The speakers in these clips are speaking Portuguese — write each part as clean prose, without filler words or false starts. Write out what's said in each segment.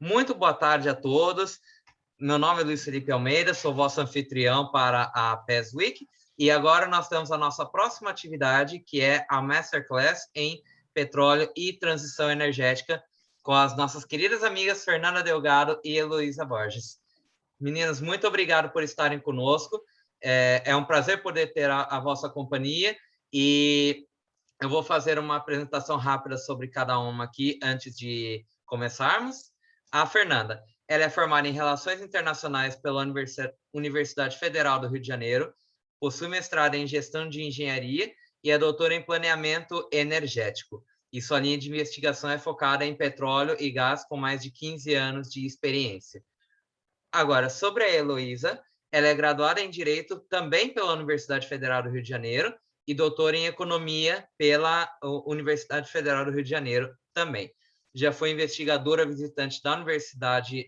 Muito boa tarde a todos. Meu nome é Luiz Felipe Almeida, sou vosso anfitrião para a PES Week e agora nós temos a nossa próxima atividade, que é a Masterclass em Petróleo e Transição Energética, com as nossas queridas amigas Fernanda Delgado e Heloísa Borges. Meninas, muito obrigado por estarem conosco. É um prazer poder ter a vossa companhia e eu vou fazer uma apresentação rápida sobre cada uma aqui antes de começarmos. A Fernanda, ela é formada em Relações Internacionais pela Universidade Federal do Rio de Janeiro, possui mestrado em Gestão de Engenharia e é doutora em Planeamento Energético. E sua linha de investigação é focada em petróleo e gás, com mais de 15 anos de experiência. Agora, sobre a Heloísa, ela é graduada em Direito também pela Universidade Federal do Rio de Janeiro e doutora em Economia pela Universidade Federal do Rio de Janeiro também. Já foi investigadora visitante da Universidade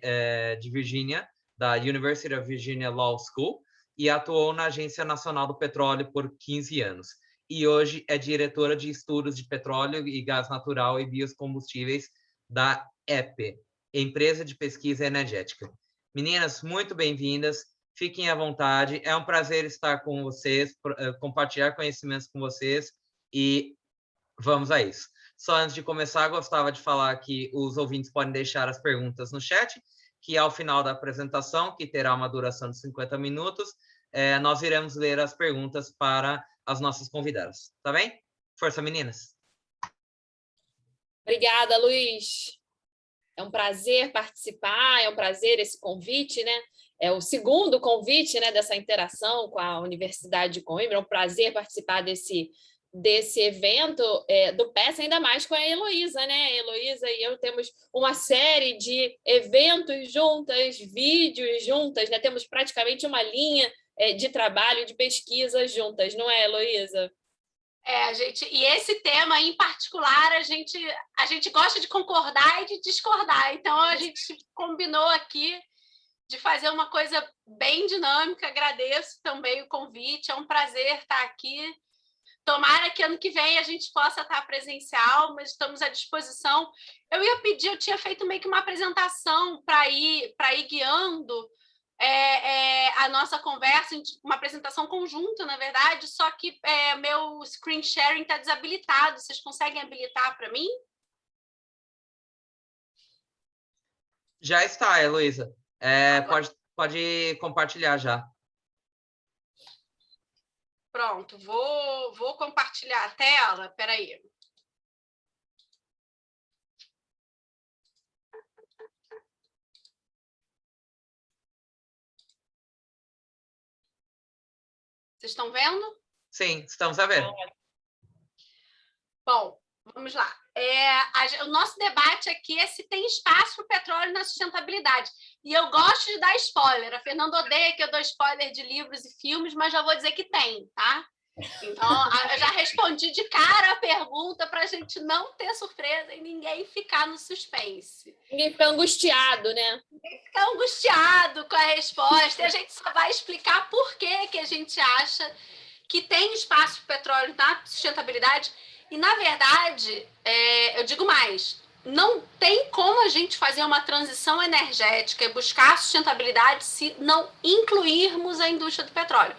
de Virgínia, da University of Virginia Law School, e atuou na Agência Nacional do Petróleo por 15 anos. E hoje é diretora de Estudos de Petróleo e Gás Natural e Biocombustíveis da EPE, Empresa de Pesquisa Energética. Meninas, muito bem-vindas. Fiquem à vontade. É um prazer estar com vocês, compartilhar conhecimentos com vocês e vamos a isso. Só antes de começar, gostava de falar que os ouvintes podem deixar as perguntas no chat, que ao final da apresentação, que terá uma duração de 50 minutos, nós iremos ler as perguntas para as nossas convidadas. Tá bem? Força, meninas! Obrigada, Luiz. É um prazer participar, é um prazer esse convite, né? É o segundo convite, né, dessa interação com a Universidade de Coimbra. É um prazer participar desse evento do PES, ainda mais com a Heloísa, né? A Heloísa e eu temos uma série de eventos juntas, vídeos juntas, né? Temos praticamente uma linha de trabalho, de pesquisa juntas, não é, Heloísa? E esse tema em particular, a gente gosta de concordar e de discordar. Então, a gente combinou aqui de fazer uma coisa bem dinâmica. Agradeço também o convite, é um prazer estar aqui. Tomara que ano que vem a gente possa estar presencial, mas estamos à disposição. Eu tinha feito meio que uma apresentação para ir guiando a nossa conversa, uma apresentação conjunta, na verdade, só que meu screen sharing está desabilitado. Vocês conseguem habilitar para mim? Já está, Heloísa. Pode compartilhar já. Pronto, vou compartilhar a tela. Espera aí. Vocês estão vendo? Sim, estamos a ver. Bom, vamos lá. O nosso debate aqui é se tem espaço para o petróleo na sustentabilidade. E eu gosto de dar spoiler. A Fernanda odeia que eu dou spoiler de livros e filmes, mas já vou dizer que tem, tá? Então, eu já respondi de cara a pergunta para a gente não ter surpresa e ninguém ficar no suspense. Ninguém ficar angustiado, né? Ninguém ficar angustiado com a resposta. E a gente só vai explicar por que a gente acha que tem espaço para o petróleo na sustentabilidade. E, na verdade, eu digo mais, não tem como a gente fazer uma transição energética e buscar sustentabilidade se não incluirmos a indústria do petróleo.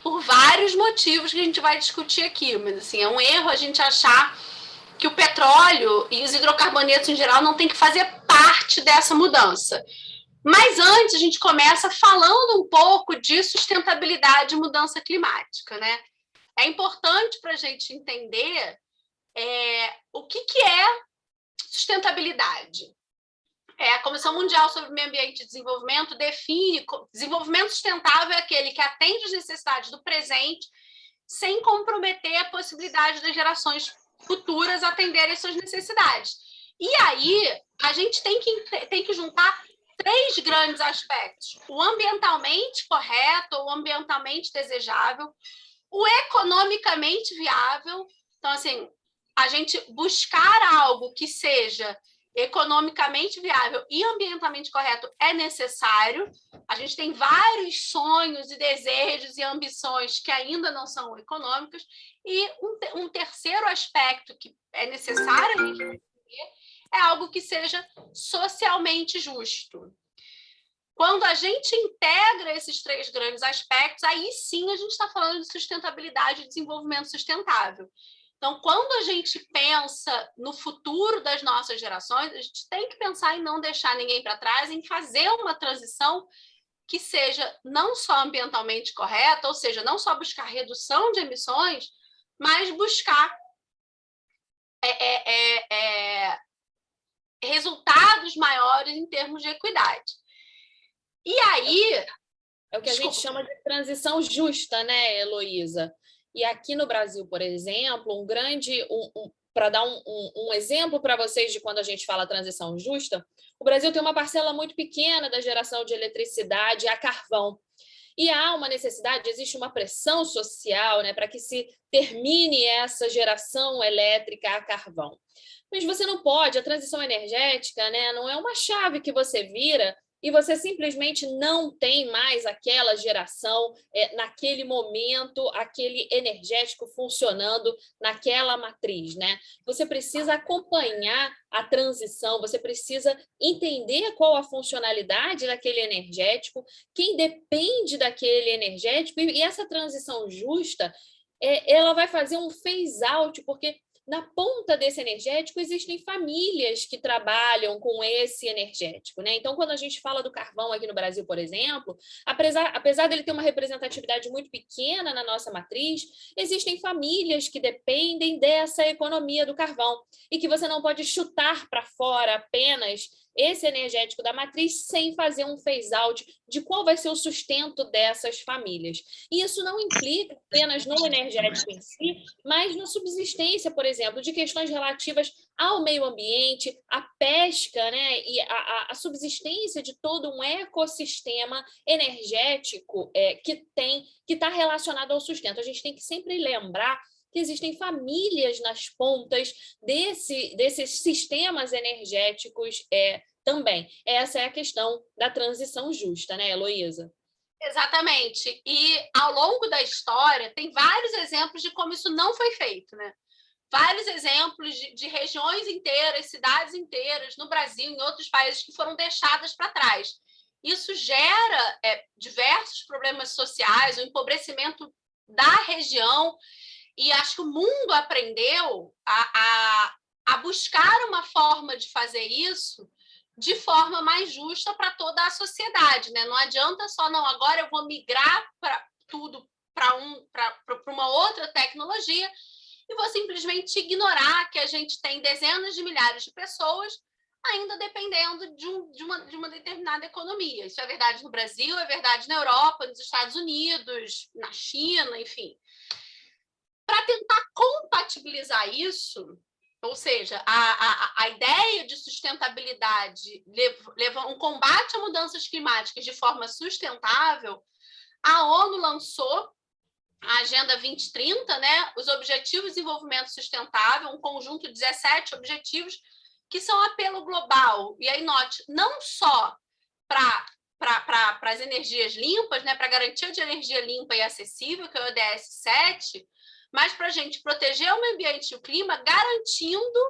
Por vários motivos que a gente vai discutir aqui, mas assim, é um erro a gente achar que o petróleo e os hidrocarbonetos em geral não tem que fazer parte dessa mudança. Mas antes a gente começa falando um pouco de sustentabilidade e mudança climática, né? É importante para a gente entender o que é sustentabilidade. A Comissão Mundial sobre o Meio Ambiente e Desenvolvimento define desenvolvimento sustentável é aquele que atende às necessidades do presente sem comprometer a possibilidade das gerações futuras atenderem às suas necessidades. E aí, a gente tem que juntar três grandes aspectos: o ambientalmente correto ou ambientalmente desejável, o economicamente viável. Então, assim, a gente buscar algo que seja economicamente viável e ambientalmente correto é necessário. A gente tem vários sonhos e desejos e ambições que ainda não são econômicos. E um terceiro aspecto que é necessário a gente entender é algo que seja socialmente justo. Quando a gente integra esses 3 grandes aspectos, aí sim a gente está falando de sustentabilidade e desenvolvimento sustentável. Então, quando a gente pensa no futuro das nossas gerações, a gente tem que pensar em não deixar ninguém para trás, em fazer uma transição que seja não só ambientalmente correta, ou seja, não só buscar redução de emissões, mas buscar resultados maiores em termos de equidade. E aí... É o que a gente chama de transição justa, né, Heloísa? E aqui no Brasil, por exemplo, para dar um exemplo para vocês de quando a gente fala transição justa, o Brasil tem uma parcela muito pequena da geração de eletricidade a carvão. E há uma necessidade, existe uma pressão social, né, para que se termine essa geração elétrica a carvão. Mas você não pode, a transição energética, né, não é uma chave que você vira e você simplesmente não tem mais aquela geração naquele momento, aquele energético funcionando naquela matriz, né? Você precisa acompanhar a transição, você precisa entender qual a funcionalidade daquele energético, quem depende daquele energético, e essa transição justa, ela vai fazer um phase out, porque na ponta desse energético existem famílias que trabalham com esse energético, né? Então, quando a gente fala do carvão aqui no Brasil, por exemplo, apesar dele ter uma representatividade muito pequena na nossa matriz, existem famílias que dependem dessa economia do carvão e que você não pode chutar para fora apenas esse energético da matriz sem fazer um phase out de qual vai ser o sustento dessas famílias. E isso não implica apenas no energético em si, mas na subsistência, por exemplo, de questões relativas ao meio ambiente, à pesca, né, e a subsistência de todo um ecossistema energético que está relacionado ao sustento. A gente tem que sempre lembrar que existem famílias nas pontas desses sistemas energéticos também. Essa é a questão da transição justa, né, Heloísa? Exatamente. E ao longo da história, tem vários exemplos de como isso não foi feito, né? Vários exemplos de regiões inteiras, cidades inteiras, no Brasil, em outros países, que foram deixadas para trás. Isso gera diversos problemas sociais, o empobrecimento da região, e acho que o mundo aprendeu a buscar uma forma de fazer isso de forma mais justa para toda a sociedade, né? Não adianta só, não, agora eu vou migrar para tudo para uma outra tecnologia e vou simplesmente ignorar que a gente tem dezenas de milhares de pessoas ainda dependendo de uma determinada economia. Isso é verdade no Brasil, é verdade na Europa, nos Estados Unidos, na China, enfim. Para tentar compatibilizar isso, ou seja, a ideia de sustentabilidade, um combate a mudanças climáticas de forma sustentável, a ONU lançou a Agenda 2030, né, os Objetivos de Desenvolvimento Sustentável, um conjunto de 17 objetivos que são apelo global. E aí, note, não só para as energias limpas, né, para a garantia de energia limpa e acessível, que é o ODS 7, mas para a gente proteger o meio ambiente e o clima, garantindo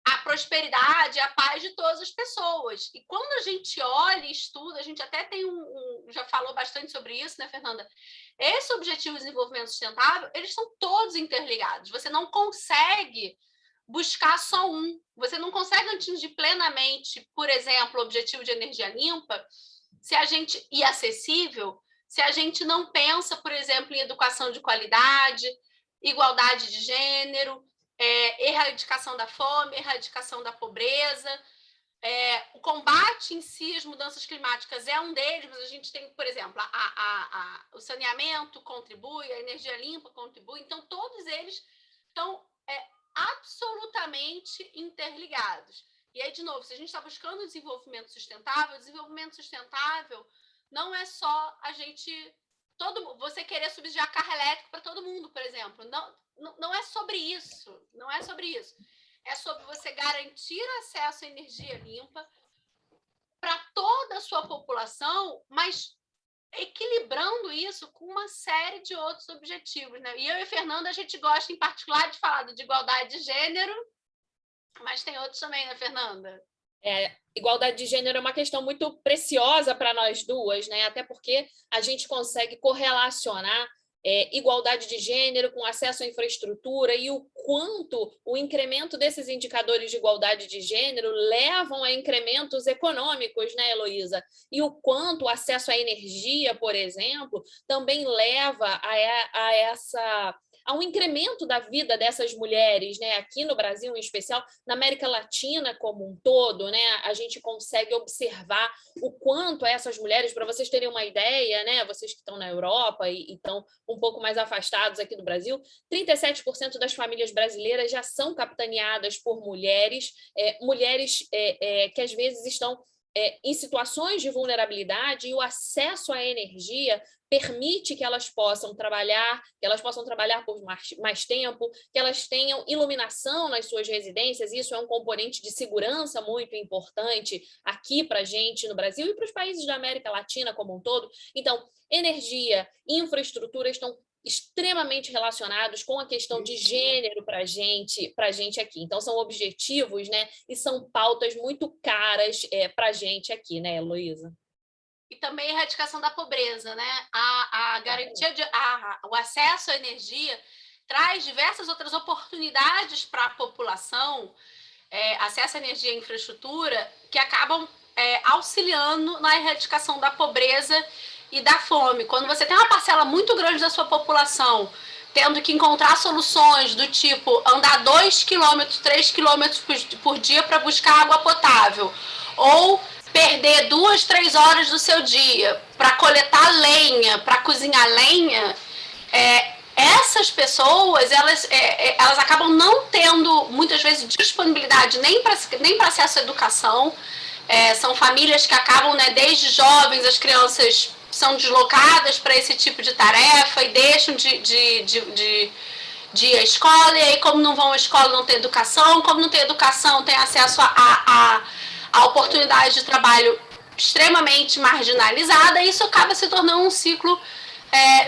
a prosperidade, a paz de todas as pessoas. E quando a gente olha e estuda, a gente até tem já falou bastante sobre isso, né, Fernanda? Esses objetivos de desenvolvimento sustentável, eles são todos interligados. Você não consegue buscar só um. Você não consegue atingir plenamente, por exemplo, o objetivo de energia limpa e acessível, se a gente não pensa, por exemplo, em educação de qualidade, igualdade de gênero, erradicação da fome, erradicação da pobreza. O combate em si, as mudanças climáticas é um deles, mas a gente tem, por exemplo, o saneamento contribui, a energia limpa contribui, então todos eles estão absolutamente interligados. E aí, de novo, se a gente está buscando desenvolvimento sustentável não é só você querer subsidiar carro elétrico para todo mundo, por exemplo. Não é sobre isso. Não é sobre isso. É sobre você garantir acesso à energia limpa para toda a sua população, mas equilibrando isso com uma série de outros objetivos, né? E eu e a Fernanda, a gente gosta, em particular, de falar de igualdade de gênero Mas tem outros também, né, Fernanda? Igualdade de gênero é uma questão muito preciosa para nós duas, né? Até porque a gente consegue correlacionar igualdade de gênero com acesso à infraestrutura e o quanto o incremento desses indicadores de igualdade de gênero levam a incrementos econômicos, né, Heloísa? E o quanto o acesso à energia, por exemplo, também leva a um incremento da vida dessas mulheres, né? Aqui no Brasil, em especial, na América Latina como um todo, né? A gente consegue observar o quanto essas mulheres, para vocês terem uma ideia, né? Vocês que estão na Europa e estão um pouco mais afastados aqui do Brasil, 37% das famílias brasileiras já são capitaneadas por mulheres, que às vezes estão em situações de vulnerabilidade, e o acesso à energia permite que elas possam trabalhar por mais tempo, que elas tenham iluminação nas suas residências. Isso é um componente de segurança muito importante aqui para a gente no Brasil e para os países da América Latina como um todo. Então, energia e infraestrutura estão extremamente relacionados com a questão de gênero para a gente aqui. Então, são objetivos, né? E são pautas muito caras para a gente aqui, né, Heloísa? E também a erradicação da pobreza, né? A garantia o acesso à energia traz diversas outras oportunidades para a população, acesso à energia e infraestrutura, que acabam auxiliando na erradicação da pobreza e da fome. Quando você tem uma parcela muito grande da sua população tendo que encontrar soluções do tipo andar 2 quilômetros, 3 quilômetros por dia para buscar água potável, ou perder 2, 3 horas do seu dia para coletar lenha, para cozinhar lenha, essas pessoas, elas acabam não tendo, muitas vezes, disponibilidade nem para acesso à educação. São famílias que acabam, né, desde jovens, as crianças são deslocadas para esse tipo de tarefa e deixam de ir à escola, e aí, como não vão à escola, não tem educação, como não tem educação, tem acesso a oportunidade de trabalho extremamente marginalizada, e isso acaba se tornando um ciclo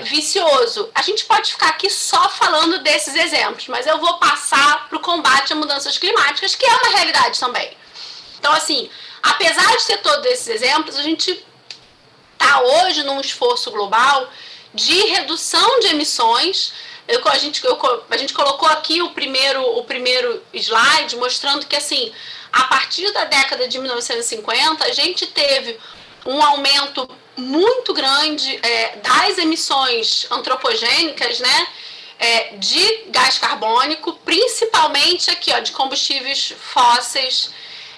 vicioso. A gente pode ficar aqui só falando desses exemplos, mas eu vou passar para o combate a mudanças climáticas, que é uma realidade também. Então, assim, apesar de ter todos esses exemplos, a gente está hoje num esforço global de redução de emissões. A gente colocou aqui o primeiro slide mostrando que, assim, a partir da década de 1950, a gente teve um aumento muito grande das emissões antropogênicas, né, de gás carbônico, principalmente aqui, de combustíveis fósseis.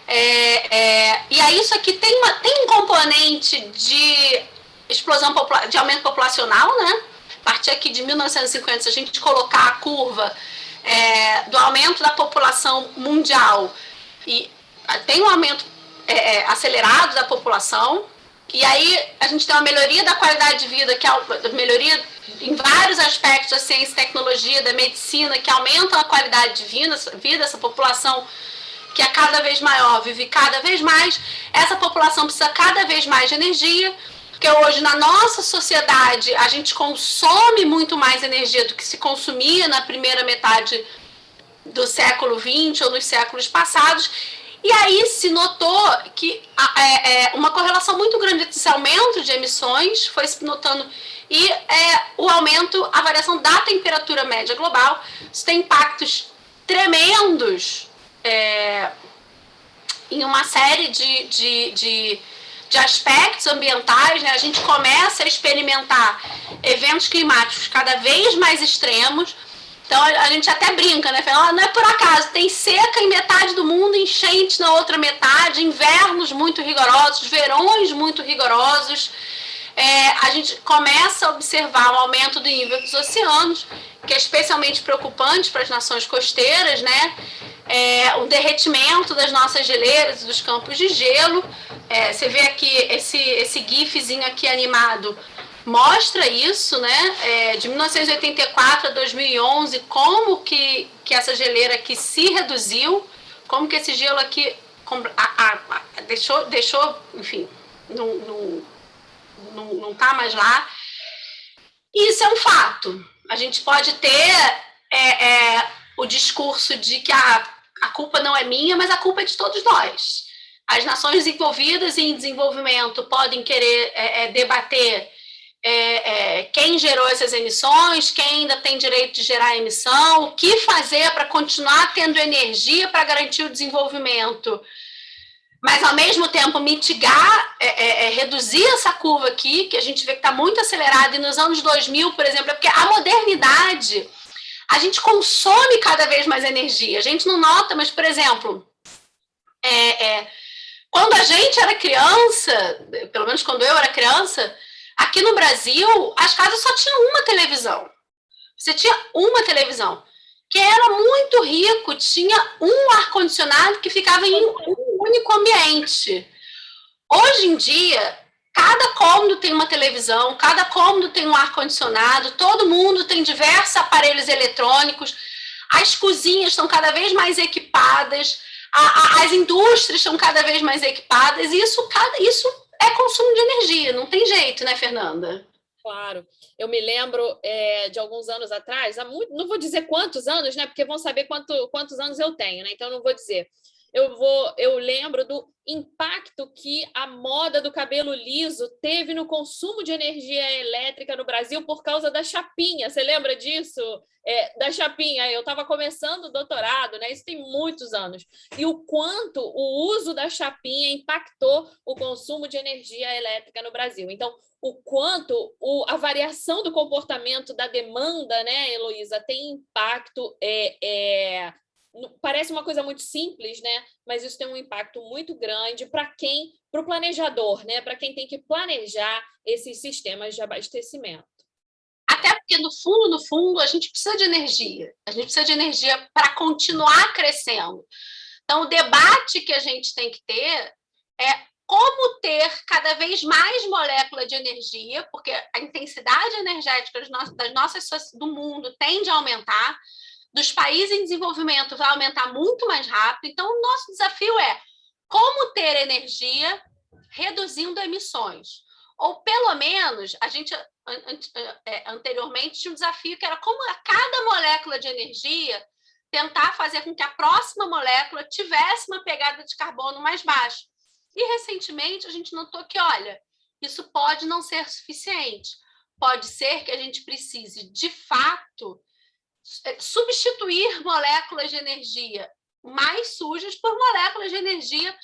E aí isso aqui tem um componente de explosão, de aumento populacional, né? A partir aqui de 1950, se a gente colocar a curva do aumento da população mundial, e tem um aumento acelerado da população, e aí a gente tem uma melhoria da qualidade de vida, que é melhoria em vários aspectos da ciência e tecnologia, da medicina, que aumentam a qualidade de vida dessa população, que é cada vez maior, vive cada vez mais. Essa população precisa cada vez mais de energia, porque hoje na nossa sociedade a gente consome muito mais energia do que se consumia na primeira metade do século XX ou nos séculos passados. E aí se notou que uma correlação muito grande entre esse aumento de emissões, foi se notando, e o aumento, a variação da temperatura média global. Isso tem impactos tremendos em uma série de aspectos ambientais, né? A gente começa a experimentar eventos climáticos cada vez mais extremos. Então a gente até brinca, né? Fala, não é por acaso, tem seca em metade do mundo, enchente na outra metade, invernos muito rigorosos, verões muito rigorosos. A gente começa a observar um aumento do nível dos oceanos, que é especialmente preocupante para as nações costeiras, né? O derretimento das nossas geleiras, dos campos de gelo. Você vê aqui esse gifzinho aqui animado, mostra isso, né? De 1984 a 2011, como que essa geleira aqui se reduziu, como que esse gelo aqui deixou, enfim, não está mais lá. Isso é um fato. A gente pode ter o discurso de que a culpa não é minha, mas a culpa é de todos nós. As nações desenvolvidas e em desenvolvimento podem querer debater quem gerou essas emissões, quem ainda tem direito de gerar emissão, o que fazer para continuar tendo energia para garantir o desenvolvimento, mas, ao mesmo tempo, mitigar, reduzir essa curva aqui, que a gente vê que está muito acelerada, e nos anos 2000, por exemplo, porque a modernidade, a gente consome cada vez mais energia. A gente não nota, mas, por exemplo, quando a gente era criança, pelo menos quando eu era criança, aqui no Brasil, as casas só tinham uma televisão. Você tinha uma televisão. Que era muito rico, tinha um ar-condicionado que ficava em um único ambiente. Hoje em dia, cada cômodo tem uma televisão, cada cômodo tem um ar-condicionado, todo mundo tem diversos aparelhos eletrônicos, as cozinhas estão cada vez mais equipadas, as indústrias estão cada vez mais equipadas, e isso é consumo de energia, não tem jeito, né, Fernanda? Claro. Eu me lembro de alguns anos atrás, não vou dizer quantos anos, né? Porque vão saber quantos anos eu tenho, né? Então não vou dizer. Eu lembro do impacto que a moda do cabelo liso teve no consumo de energia elétrica no Brasil por causa da chapinha. Você lembra disso? Da chapinha. Eu estava começando o doutorado, né? Isso tem muitos anos. E o quanto o uso da chapinha impactou o consumo de energia elétrica no Brasil. Então, o quanto a variação do comportamento da demanda, né, Heloísa, tem impacto. Parece uma coisa muito simples, né? Mas isso tem um impacto muito grande para o planejador, né? Para quem tem que planejar esses sistemas de abastecimento. Até porque, no fundo, a gente precisa de energia. A gente precisa de energia para continuar crescendo. Então, o debate que a gente tem que ter é como ter cada vez mais molécula de energia, porque a intensidade energética do mundo tende a aumentar, dos países em desenvolvimento vai aumentar muito mais rápido. Então, o nosso desafio é como ter energia reduzindo emissões. Ou, pelo menos, a gente anteriormente tinha um desafio que era como a cada molécula de energia tentar fazer com que a próxima molécula tivesse uma pegada de carbono mais baixa. E, recentemente, a gente notou que, olha, isso pode não ser suficiente. Pode ser que a gente precise, de fato, substituir moléculas de energia mais sujas por moléculas de energia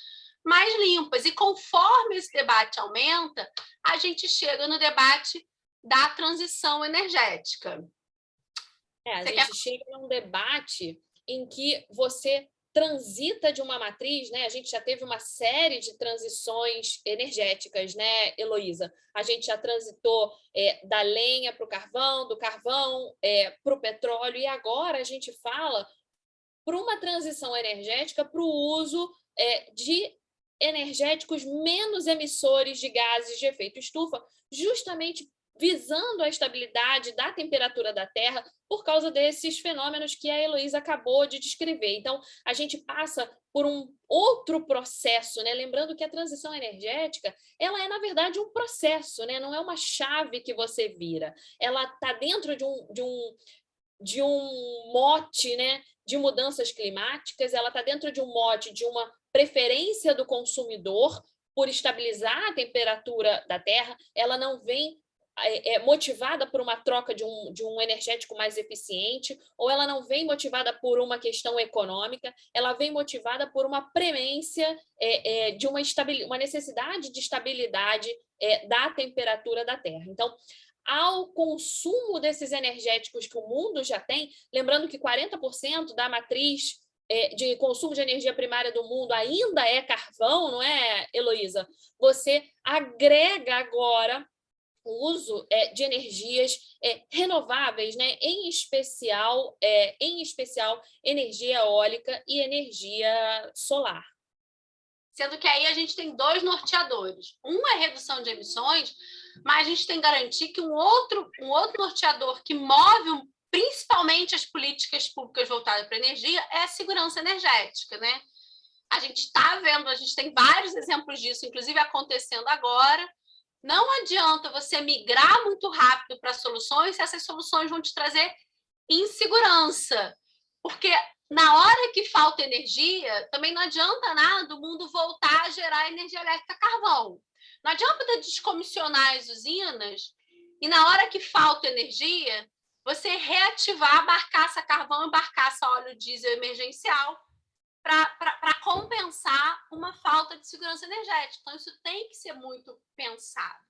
mais limpas. E, conforme esse debate aumenta, a gente chega no debate da transição energética. A gente chega num debate em que você transita de uma matriz, né? A gente já teve uma série de transições energéticas, né, Heloísa? A gente já transitou da lenha para o carvão, do carvão para o petróleo, e agora a gente fala para uma transição energética para o uso de energéticos menos emissores de gases de efeito estufa, justamente visando a estabilidade da temperatura da Terra por causa desses fenômenos que a Heloísa acabou de descrever. Então, a gente passa por um outro processo, né? Lembrando que a transição energética, ela é, na verdade, um processo, né? Não é uma chave que você vira. Ela está dentro de um mote, né, de mudanças climáticas, ela está dentro de um mote de uma preferência do consumidor por estabilizar a temperatura da Terra, ela não vem motivada por uma troca de um energético mais eficiente, ou ela não vem motivada por uma questão econômica, ela vem motivada por uma premência de uma necessidade de estabilidade da temperatura da Terra. Então, ao consumo desses energéticos que o mundo já tem, lembrando que 40% da matriz de consumo de energia primária do mundo ainda é carvão, não é, Heloísa? Você agrega agora o uso de energias renováveis, né? em especial energia eólica e energia solar. Sendo que aí a gente tem dois norteadores. Um é redução de emissões, mas a gente tem que garantir que um outro norteador que move principalmente as políticas públicas voltadas para a energia é a segurança energética, né? A gente está vendo, a gente tem vários exemplos disso, inclusive acontecendo agora. Não adianta você migrar muito rápido para soluções se essas soluções vão te trazer insegurança. Porque na hora que falta energia, também não adianta nada o mundo voltar a gerar energia elétrica a carvão. Não adianta descomissionar as usinas e na hora que falta energia, você reativar a barcaça a carvão e barcaça a óleo diesel emergencial para compensar uma falta de segurança energética. Então, isso tem que ser muito pensado.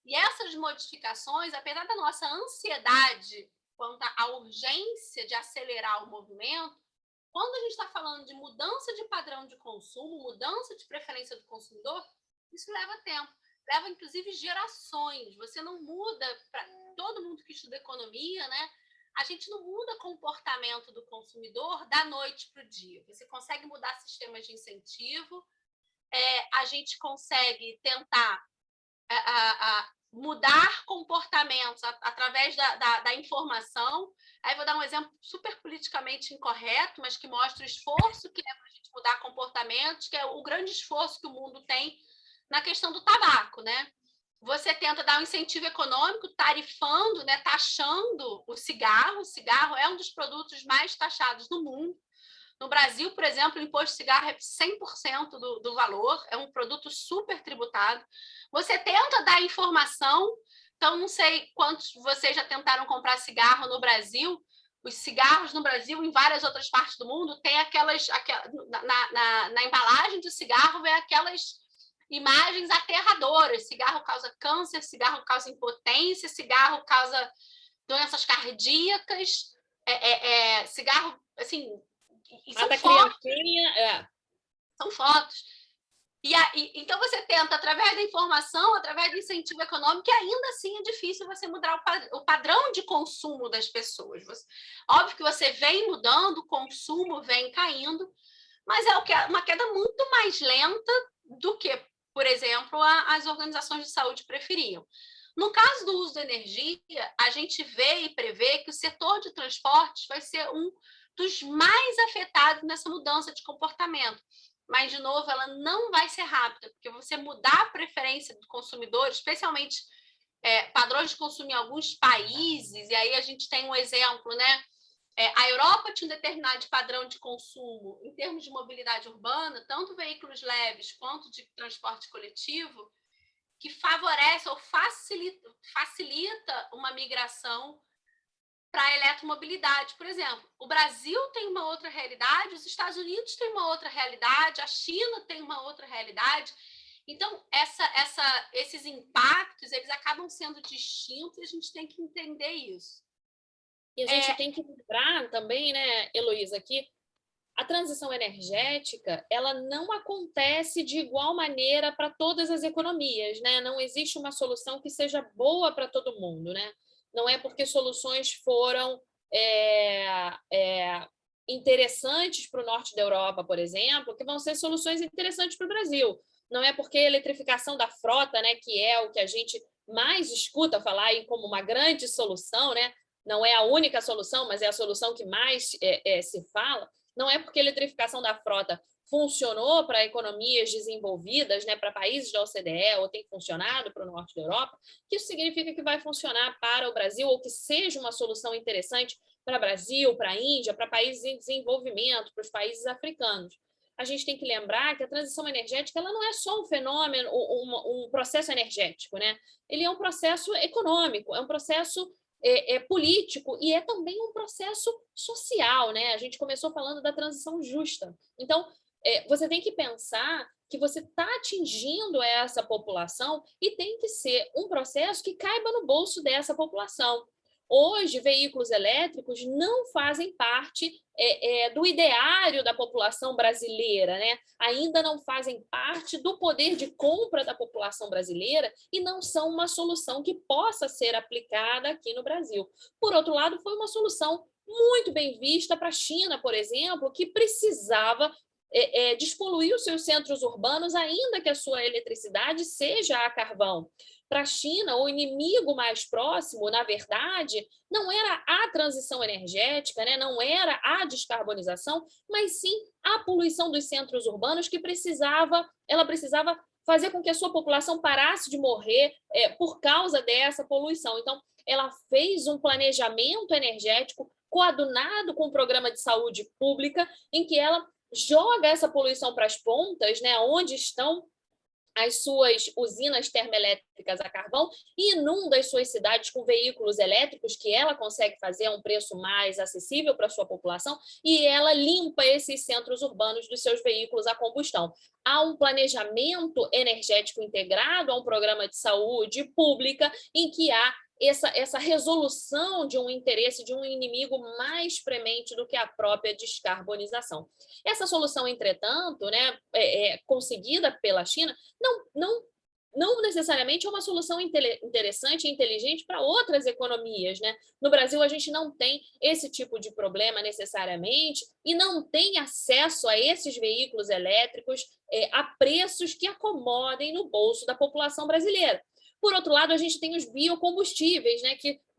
E essas modificações, apesar da nossa ansiedade quanto à urgência de acelerar o movimento, quando a gente está falando de mudança de padrão de consumo, mudança de preferência do consumidor, isso leva tempo, leva inclusive gerações. Você não muda, para todo mundo que estuda economia, né? A gente não muda comportamento do consumidor da noite para o dia. Você consegue mudar sistemas de incentivo, a gente consegue tentar mudar comportamentos através da informação. Aí vou dar um exemplo super politicamente incorreto, mas que mostra o esforço que é para a gente mudar comportamentos, que é o grande esforço que o mundo tem na questão do tabaco, né? Você tenta dar um incentivo econômico, tarifando, né, taxando o cigarro. O cigarro é um dos produtos mais taxados do mundo. No Brasil, por exemplo, o imposto de cigarro é 100% do valor, é um produto super tributado. Você tenta dar informação, então não sei quantos de vocês já tentaram comprar cigarro no Brasil. Os cigarros no Brasil, em várias outras partes do mundo, tem na embalagem do cigarro, vem aquelas imagens aterradoras. Cigarro causa câncer, cigarro causa impotência, cigarro causa doenças cardíacas, cigarro, assim, e são fotos. São fotos. Então, você tenta, através da informação, através do incentivo econômico, que ainda assim é difícil você mudar o padrão de consumo das pessoas. Óbvio que você vem mudando, o consumo vem caindo, mas é uma queda muito mais lenta do que, por exemplo, as organizações de saúde preferiam. No caso do uso da energia, a gente vê e prevê que o setor de transportes vai ser um dos mais afetados nessa mudança de comportamento. Mas, de novo, ela não vai ser rápida, porque você mudar a preferência do consumidor, especialmente padrões de consumo em alguns países, e aí a gente tem um exemplo, né? A Europa tinha um determinado padrão de consumo em termos de mobilidade urbana, tanto veículos leves quanto de transporte coletivo, que favorece ou facilita uma migração para a eletromobilidade. Por exemplo, o Brasil tem uma outra realidade, os Estados Unidos têm uma outra realidade, a China tem uma outra realidade. Então, esses impactos, eles acabam sendo distintos e a gente tem que entender isso. E a gente tem que lembrar também, né, Heloísa, que a transição energética, ela não acontece de igual maneira para todas as economias, né? Não existe uma solução que seja boa para todo mundo, né? Não é porque soluções foram interessantes para o norte da Europa, por exemplo, que vão ser soluções interessantes para o Brasil. Não é porque a eletrificação da frota, né, que é o que a gente mais escuta falar aí como uma grande solução, né? Não é a única solução, mas é a solução que mais se fala. Não é porque a eletrificação da frota funcionou para economias desenvolvidas, né, para países da OCDE, ou tem funcionado para o norte da Europa, que isso significa que vai funcionar para o Brasil, ou que seja uma solução interessante para o Brasil, para a Índia, para países em desenvolvimento, para os países africanos. A gente tem que lembrar que a transição energética ela não é só um fenômeno, um processo energético, né? Ele é um processo econômico, é um processo político e é também um processo social, né? A gente começou falando da transição justa. Então, você tem que pensar que você está atingindo essa população e tem que ser um processo que caiba no bolso dessa população. Hoje, veículos elétricos não fazem parte do ideário da população brasileira, né? Ainda não fazem parte do poder de compra da população brasileira e não são uma solução que possa ser aplicada aqui no Brasil. Por outro lado, foi uma solução muito bem vista para a China, por exemplo, que precisava despoluir os seus centros urbanos, ainda que a sua eletricidade seja a carvão. Para a China, o inimigo mais próximo, na verdade, não era a transição energética, né? Não era a descarbonização, mas sim a poluição dos centros urbanos que ela precisava fazer com que a sua população parasse de morrer por causa dessa poluição. Então, ela fez um planejamento energético coadunado com um programa de saúde pública, em que ela joga essa poluição para as pontas, né, onde estão as suas usinas termoelétricas a carvão, e inunda as suas cidades com veículos elétricos que ela consegue fazer a um preço mais acessível para a sua população, e ela limpa esses centros urbanos dos seus veículos a combustão. Há um planejamento energético integrado, há um programa de saúde pública em que há essa resolução de um interesse, de um inimigo mais premente do que a própria descarbonização. Essa solução, entretanto, né, conseguida pela China, não necessariamente é uma solução interessante e inteligente para outras economias, né? No Brasil, a gente não tem esse tipo de problema necessariamente e não tem acesso a esses veículos elétricos a preços que acomodem no bolso da população brasileira. Por outro lado, a gente tem os biocombustíveis, né,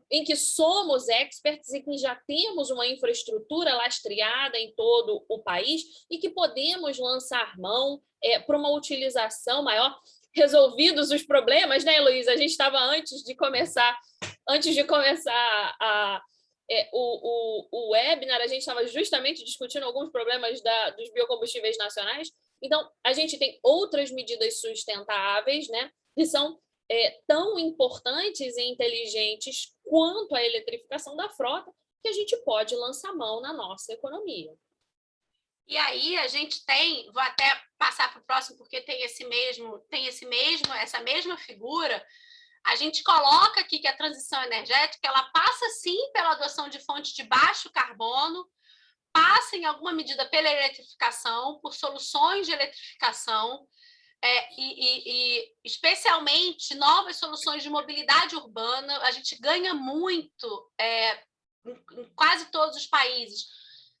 em que somos experts e que já temos uma infraestrutura lastreada em todo o país e que podemos lançar mão para uma utilização maior. Resolvidos os problemas, né, Heloísa? A gente estava antes de começar o webinar, a gente estava justamente discutindo alguns problemas dos biocombustíveis nacionais. Então, a gente tem outras medidas sustentáveis, né, que são tão importantes e inteligentes quanto a eletrificação da frota, que a gente pode lançar mão na nossa economia. E aí a gente tem, vou até passar para o próximo, porque tem essa mesma figura. A gente coloca aqui que a transição energética ela passa sim pela adoção de fontes de baixo carbono, passa em alguma medida pela eletrificação, por soluções de eletrificação, e especialmente novas soluções de mobilidade urbana. A gente ganha muito em quase todos os países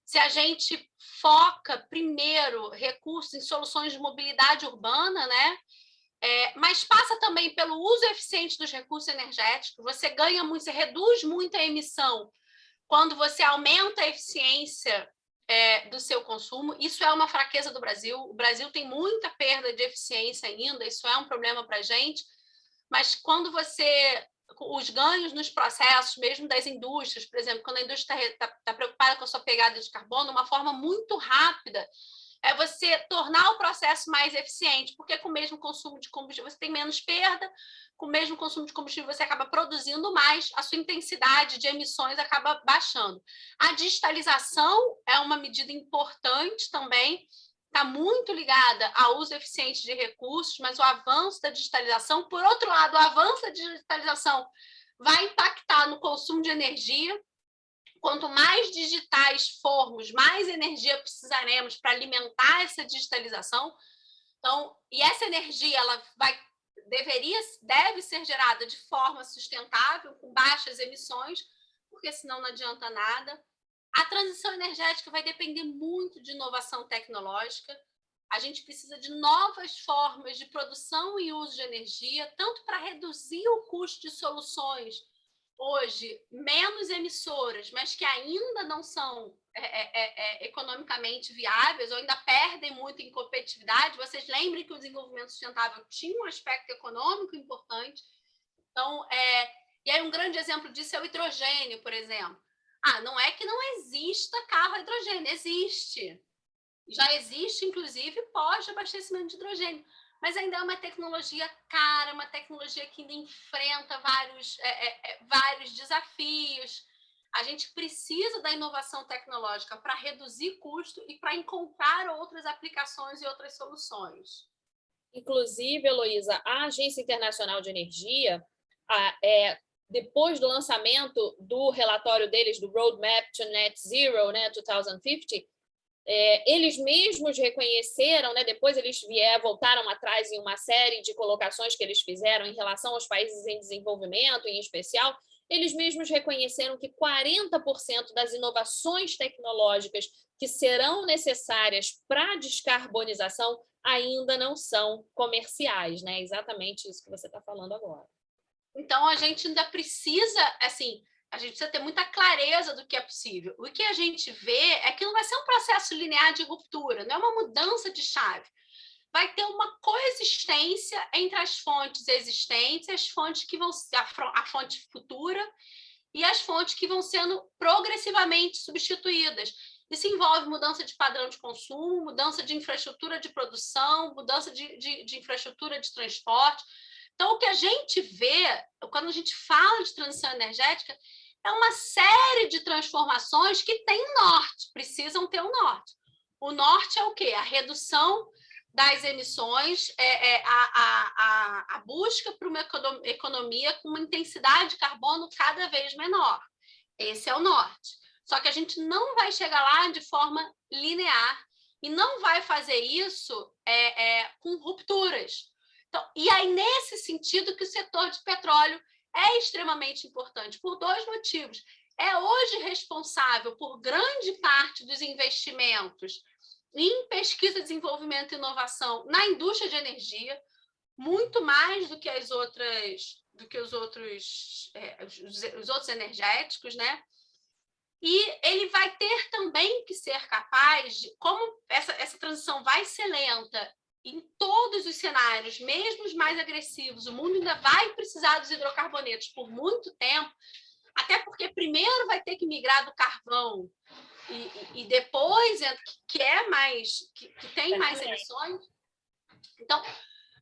se a gente foca primeiro recursos em soluções de mobilidade urbana, né? Mas passa também pelo uso eficiente dos recursos energéticos. Você ganha muito, você reduz muito a emissão quando você aumenta a eficiência do seu consumo. Isso é uma fraqueza do Brasil. O Brasil tem muita perda de eficiência ainda, isso é um problema para a gente, mas quando os ganhos nos processos, mesmo das indústrias, por exemplo, quando a indústria está preocupada com a sua pegada de carbono, uma forma muito rápida é você tornar o processo mais eficiente, porque com o mesmo consumo de combustível você tem menos perda, com o mesmo consumo de combustível você acaba produzindo mais, a sua intensidade de emissões acaba baixando. A digitalização é uma medida importante também, está muito ligada ao uso eficiente de recursos, mas o avanço da digitalização, por outro lado, o avanço da digitalização vai impactar no consumo de energia. Quanto mais digitais formos, mais energia precisaremos para alimentar essa digitalização. Então, e essa energia ela deve ser gerada de forma sustentável, com baixas emissões, porque senão não adianta nada. A transição energética vai depender muito de inovação tecnológica. A gente precisa de novas formas de produção e uso de energia, tanto para reduzir o custo de soluções hoje menos emissoras, mas que ainda não são economicamente viáveis ou ainda perdem muito em competitividade. Vocês lembrem que o desenvolvimento sustentável tinha um aspecto econômico importante. Então, e aí um grande exemplo disso é o hidrogênio, por exemplo. Não é que não exista carro a hidrogênio, existe. Já existe, inclusive, pós-abastecimento de hidrogênio. Mas ainda é uma tecnologia cara, uma tecnologia que ainda enfrenta vários desafios. A gente precisa da inovação tecnológica para reduzir custo e para encontrar outras aplicações e outras soluções. Inclusive, Heloísa, a Agência Internacional de Energia, depois do lançamento do relatório deles, do Roadmap to Net Zero, né, 2050, eles mesmos reconheceram, né, depois eles voltaram atrás em uma série de colocações que eles fizeram em relação aos países em desenvolvimento, em especial, eles mesmos reconheceram que 40% das inovações tecnológicas que serão necessárias para a descarbonização ainda não são comerciais, né? Exatamente isso que você está falando agora. Então, a gente ainda precisa, a gente precisa ter muita clareza do que é possível. O que a gente vê é que não vai ser um processo linear de ruptura, não é uma mudança de chave. Vai ter uma coexistência entre as fontes existentes e as fontes que vão ser a fonte futura, e as fontes que vão sendo progressivamente substituídas. Isso envolve mudança de padrão de consumo, mudança de infraestrutura de produção, mudança de infraestrutura de transporte. Então, o que a gente vê, quando a gente fala de transição energética, é uma série de transformações que têm um norte, precisam ter um norte. O norte é o quê? A redução das emissões, a busca por uma economia com uma intensidade de carbono cada vez menor. Esse é o norte. Só que a gente não vai chegar lá de forma linear e não vai fazer isso com rupturas. Então, e aí, nesse sentido, que o setor de petróleo é extremamente importante, por dois motivos. É hoje responsável por grande parte dos investimentos em pesquisa, desenvolvimento e inovação na indústria de energia, muito mais do que os outros energéticos, né? E ele vai ter também que ser capaz de, como essa transição vai ser lenta em todos os cenários, mesmo os mais agressivos, o mundo ainda vai precisar dos hidrocarbonetos por muito tempo, até porque primeiro vai ter que migrar do carvão e depois que tem mais emissões. Então,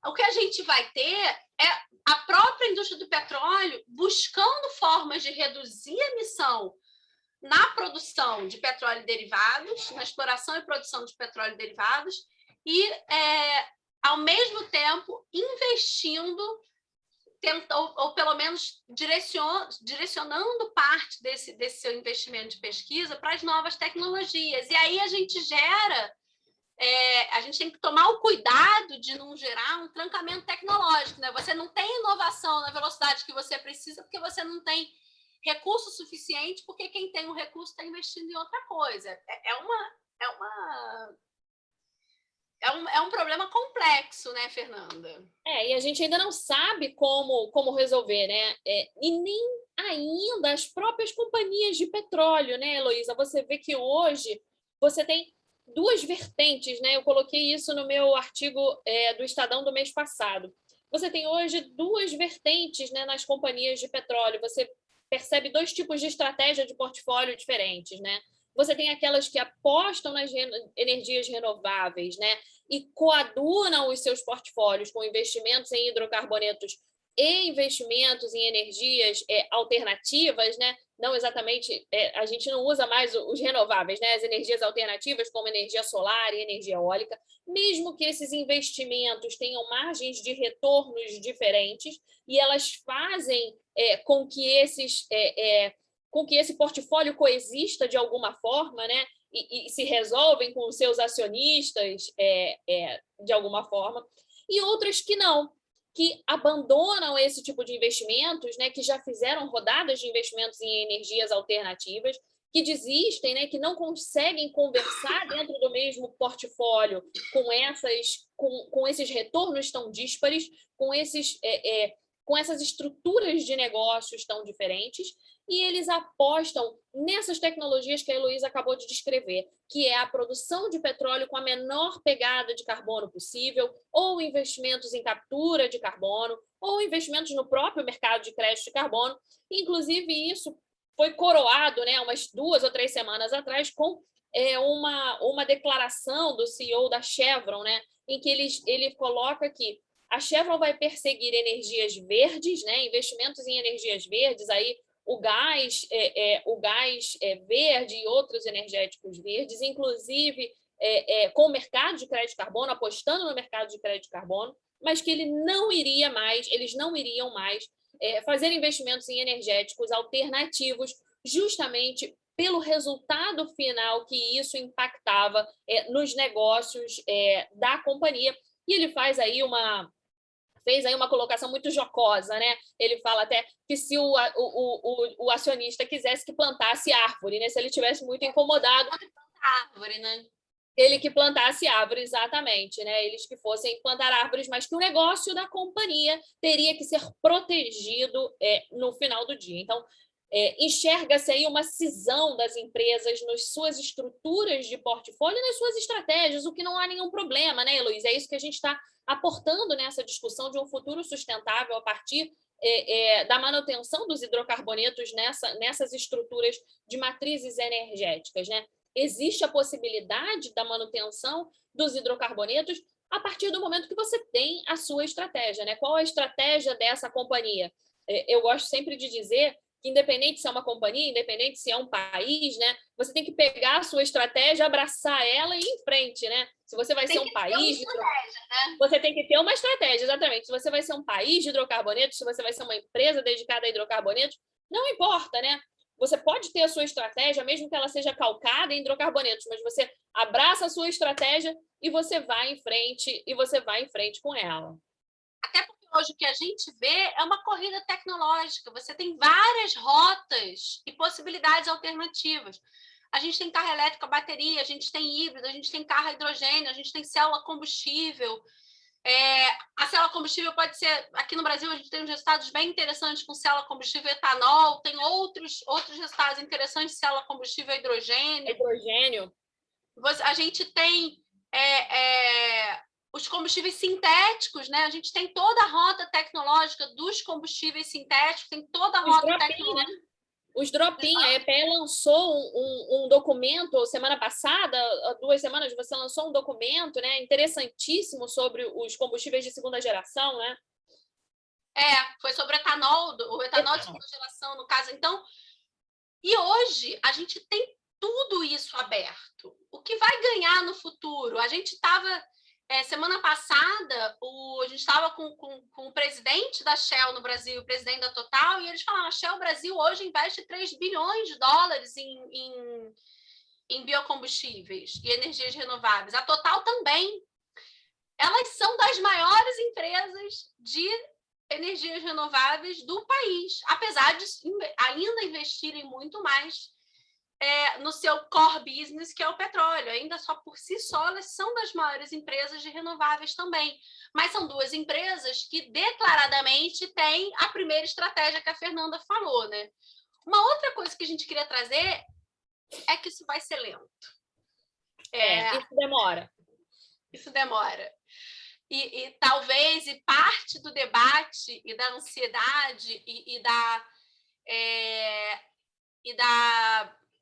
o que a gente vai ter é a própria indústria do petróleo buscando formas de reduzir a emissão na produção de petróleo e derivados, na exploração e produção de petróleo e derivados, e, ao mesmo tempo, investindo, ou pelo menos direcionando parte desse seu investimento de pesquisa para as novas tecnologias. E aí a gente tem que tomar o cuidado de não gerar um trancamento tecnológico, né? Você não tem inovação na velocidade que você precisa porque você não tem recurso suficiente, porque quem tem o recurso está investindo em outra coisa. É um problema complexo, né, Fernanda? E a gente ainda não sabe como resolver, né? E nem ainda as próprias companhias de petróleo, né, Heloísa? Você vê que hoje você tem duas vertentes, né? Eu coloquei isso no meu artigo do Estadão do mês passado. Você tem hoje duas vertentes, né, nas companhias de petróleo. Você percebe dois tipos de estratégia de portfólio diferentes, né? Você tem aquelas que apostam nas energias renováveis, né? E coadunam os seus portfólios com investimentos em hidrocarbonetos e investimentos em energias alternativas, né? Não exatamente, a gente não usa mais os renováveis, né? As energias alternativas, como energia solar e energia eólica, mesmo que esses investimentos tenham margens de retornos diferentes, e elas fazem com que esse portfólio coexista de alguma forma, né? E se resolvem com os seus acionistas de alguma forma, e outras que não, que abandonam esse tipo de investimentos, né? Que já fizeram rodadas de investimentos em energias alternativas, que desistem, né? Que não conseguem conversar dentro do mesmo portfólio com esses retornos tão díspares, com essas estruturas de negócios tão diferentes, e eles apostam nessas tecnologias que a Heloísa acabou de descrever, que é a produção de petróleo com a menor pegada de carbono possível, ou investimentos em captura de carbono, ou investimentos no próprio mercado de crédito de carbono. Inclusive, isso foi coroado, né, umas 2 ou 3 semanas atrás com uma declaração do CEO da Chevron, né, em que ele coloca que a Chevron vai perseguir energias verdes, né, investimentos em energias verdes, aí o gás verde e outros energéticos verdes, inclusive com o mercado de crédito de carbono, apostando no mercado de crédito de carbono, mas que eles não iriam mais fazer investimentos em energéticos alternativos, justamente pelo resultado final que isso impactava nos negócios da companhia. E ele fez aí uma colocação muito jocosa, né? Ele fala até que se o acionista quisesse que plantasse árvore, né? Se ele estivesse muito incomodado, árvore, né? Ele que plantasse árvore, exatamente, né? Eles que fossem plantar árvores, mas que o negócio da companhia teria que ser protegido no final do dia. Então, enxerga-se aí uma cisão das empresas nas suas estruturas de portfólio e nas suas estratégias, o que não há nenhum problema, né, Heloísa? É isso que a gente está aportando nessa discussão de um futuro sustentável a partir da manutenção dos hidrocarbonetos nessas estruturas de matrizes energéticas, né? Existe a possibilidade da manutenção dos hidrocarbonetos a partir do momento que você tem a sua estratégia, né? Qual a estratégia dessa companhia? Eu gosto sempre de dizer que, independente se é uma companhia, independente se é um país, né? Você tem que pegar a sua estratégia, abraçar ela e ir em frente, né? Se você vai ser um país... Você tem que ter uma estratégia, exatamente. Se você vai ser um país de hidrocarbonetos, se você vai ser uma empresa dedicada a hidrocarbonetos, não importa, né? Você pode ter a sua estratégia, mesmo que ela seja calcada em hidrocarbonetos, mas você abraça a sua estratégia e você vai em frente com ela. Até porque hoje o que a gente vê é uma corrida tecnológica. Você tem várias rotas e possibilidades alternativas. A gente tem carro elétrico a bateria, a gente tem híbrido, a gente tem carro a hidrogênio, a gente tem célula combustível. A célula combustível pode ser... Aqui no Brasil, a gente tem uns resultados bem interessantes com célula combustível etanol, tem outros resultados interessantes de célula combustível hidrogênio. A gente tem os combustíveis sintéticos, né? A gente tem toda a rota tecnológica dos combustíveis sintéticos, tem toda a rota tecnológica. Né? Os drop-in, a EPE lançou um documento semana passada, 2 semanas, você lançou um documento, né, interessantíssimo sobre os combustíveis de segunda geração, né? Foi sobre o etanol de segunda geração, no caso. Então, e hoje a gente tem tudo isso aberto. O que vai ganhar no futuro? A gente estava... semana passada, a gente estava com o presidente da Shell no Brasil, o presidente da Total, e eles falaram: a Shell Brasil hoje investe $3 bilhões em biocombustíveis e energias renováveis. A Total também. Elas são das maiores empresas de energias renováveis do país, apesar de ainda investirem muito mais no seu core business, que é o petróleo. Ainda só por si só, elas são das maiores empresas de renováveis também. Mas são 2 empresas que declaradamente têm a primeira estratégia que a Fernanda falou, né? Uma outra coisa que a gente queria trazer é que isso vai ser lento. Isso demora. E talvez parte do debate e da ansiedade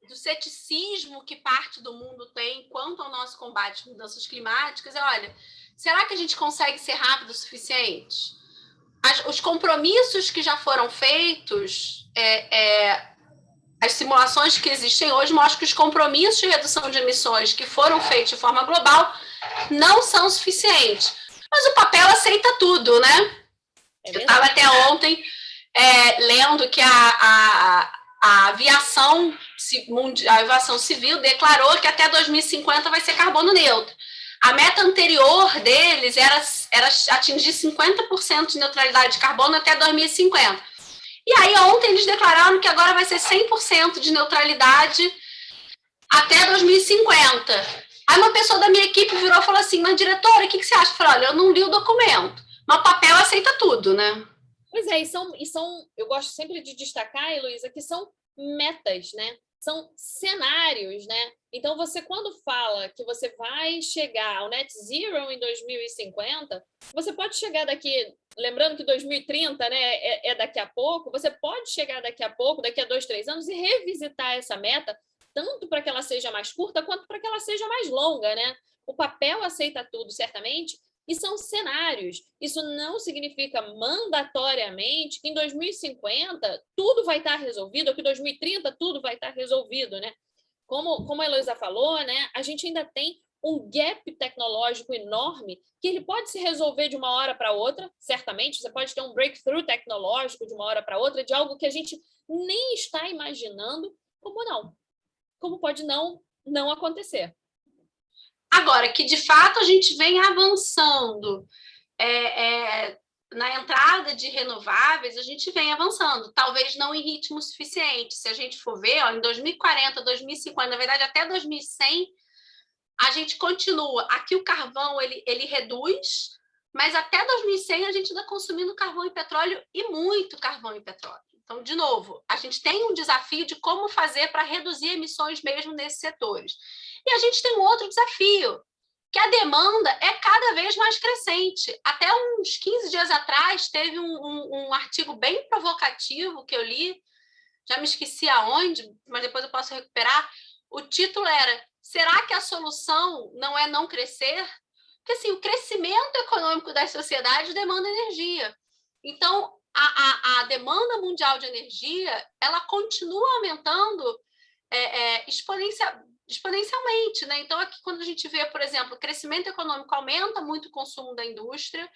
do ceticismo que parte do mundo tem quanto ao nosso combate às mudanças climáticas olha, será que a gente consegue ser rápido o suficiente? Os compromissos que já foram feitos, as simulações que existem hoje mostram que os compromissos de redução de emissões que foram feitos de forma global não são suficientes. Mas o papel aceita tudo, né? Eu estava até ontem lendo que a aviação civil declarou que até 2050 vai ser carbono neutro. A meta anterior deles era atingir 50% de neutralidade de carbono até 2050. E aí ontem eles declararam que agora vai ser 100% de neutralidade até 2050. Aí uma pessoa da minha equipe virou e falou assim: mas diretora, o que você acha? Eu falei: olha, eu não li o documento, mas o papel aceita tudo, né? Pois é, eu gosto sempre de destacar, Heloísa, que são metas, né? São cenários, né? Então, quando fala que você vai chegar ao net zero em 2050, você pode chegar daqui, lembrando que 2030, né, é daqui a pouco, você pode chegar daqui a pouco, daqui a 2, 3 anos, e revisitar essa meta, tanto para que ela seja mais curta, quanto para que ela seja mais longa, né? O papel aceita tudo, certamente, e são cenários. Isso não significa mandatoriamente que em 2050 tudo vai estar resolvido, ou que em 2030 tudo vai estar resolvido, né? Como a Heloísa falou, né, a gente ainda tem um gap tecnológico enorme que ele pode se resolver de uma hora para outra, certamente. Você pode ter um breakthrough tecnológico de uma hora para outra, de algo que a gente nem está imaginando, como pode não acontecer. Agora, que de fato a gente vem avançando na entrada de renováveis, a gente vem avançando, talvez não em ritmo suficiente. Se a gente for ver, em 2040, 2050, na verdade até 2100, a gente continua. Aqui o carvão ele reduz, mas até 2100 a gente ainda consumindo carvão e petróleo, e muito carvão e petróleo. Então, de novo, a gente tem um desafio de como fazer para reduzir emissões mesmo nesses setores. E a gente tem um outro desafio, que a demanda é cada vez mais crescente. Até uns 15 dias atrás, teve um artigo bem provocativo que eu li, já me esqueci aonde, mas depois eu posso recuperar. O título era: será que a solução não é não crescer? Porque assim, o crescimento econômico das sociedades demanda energia. Então, a demanda mundial de energia, ela continua aumentando exponencialmente, né? Então, aqui, quando a gente vê, por exemplo, o crescimento econômico aumenta muito o consumo da indústria,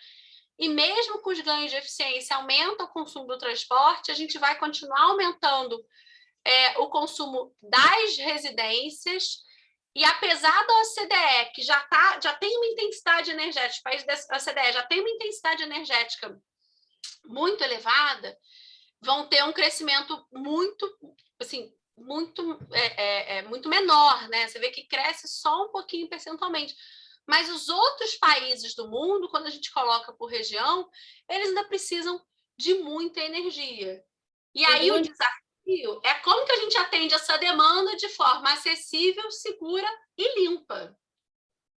e mesmo com os ganhos de eficiência aumenta o consumo do transporte, a gente vai continuar aumentando o consumo das residências. E apesar da OCDE, que já tem uma intensidade energética, o país da OCDE já tem uma intensidade energética muito elevada, vão ter um crescimento muito, assim, muito menor, né? Você vê que cresce só um pouquinho percentualmente. Mas os outros países do mundo, quando a gente coloca por região, eles ainda precisam de muita energia. E aí o desafio é como que a gente atende essa demanda de forma acessível, segura e limpa.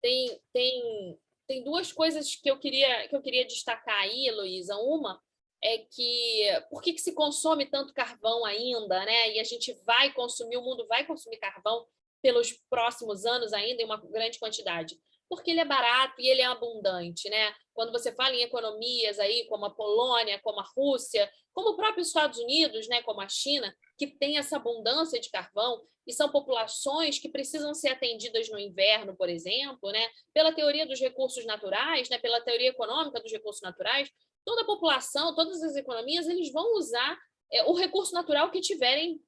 Tem duas coisas que eu queria destacar aí, Heloísa. Uma é que por que se consome tanto carvão ainda, né? E a gente vai consumir, o mundo vai consumir carvão pelos próximos anos ainda em uma grande quantidade. Porque ele é barato e ele é abundante, né? Quando você fala em economias aí, como a Polônia, como a Rússia, como o próprio Estados Unidos, né, como a China, que tem essa abundância de carvão, e são populações que precisam ser atendidas no inverno, por exemplo, né, pela teoria dos recursos naturais, né, pela teoria econômica dos recursos naturais, toda a população, todas as economias, eles vão usar o recurso natural que tiverem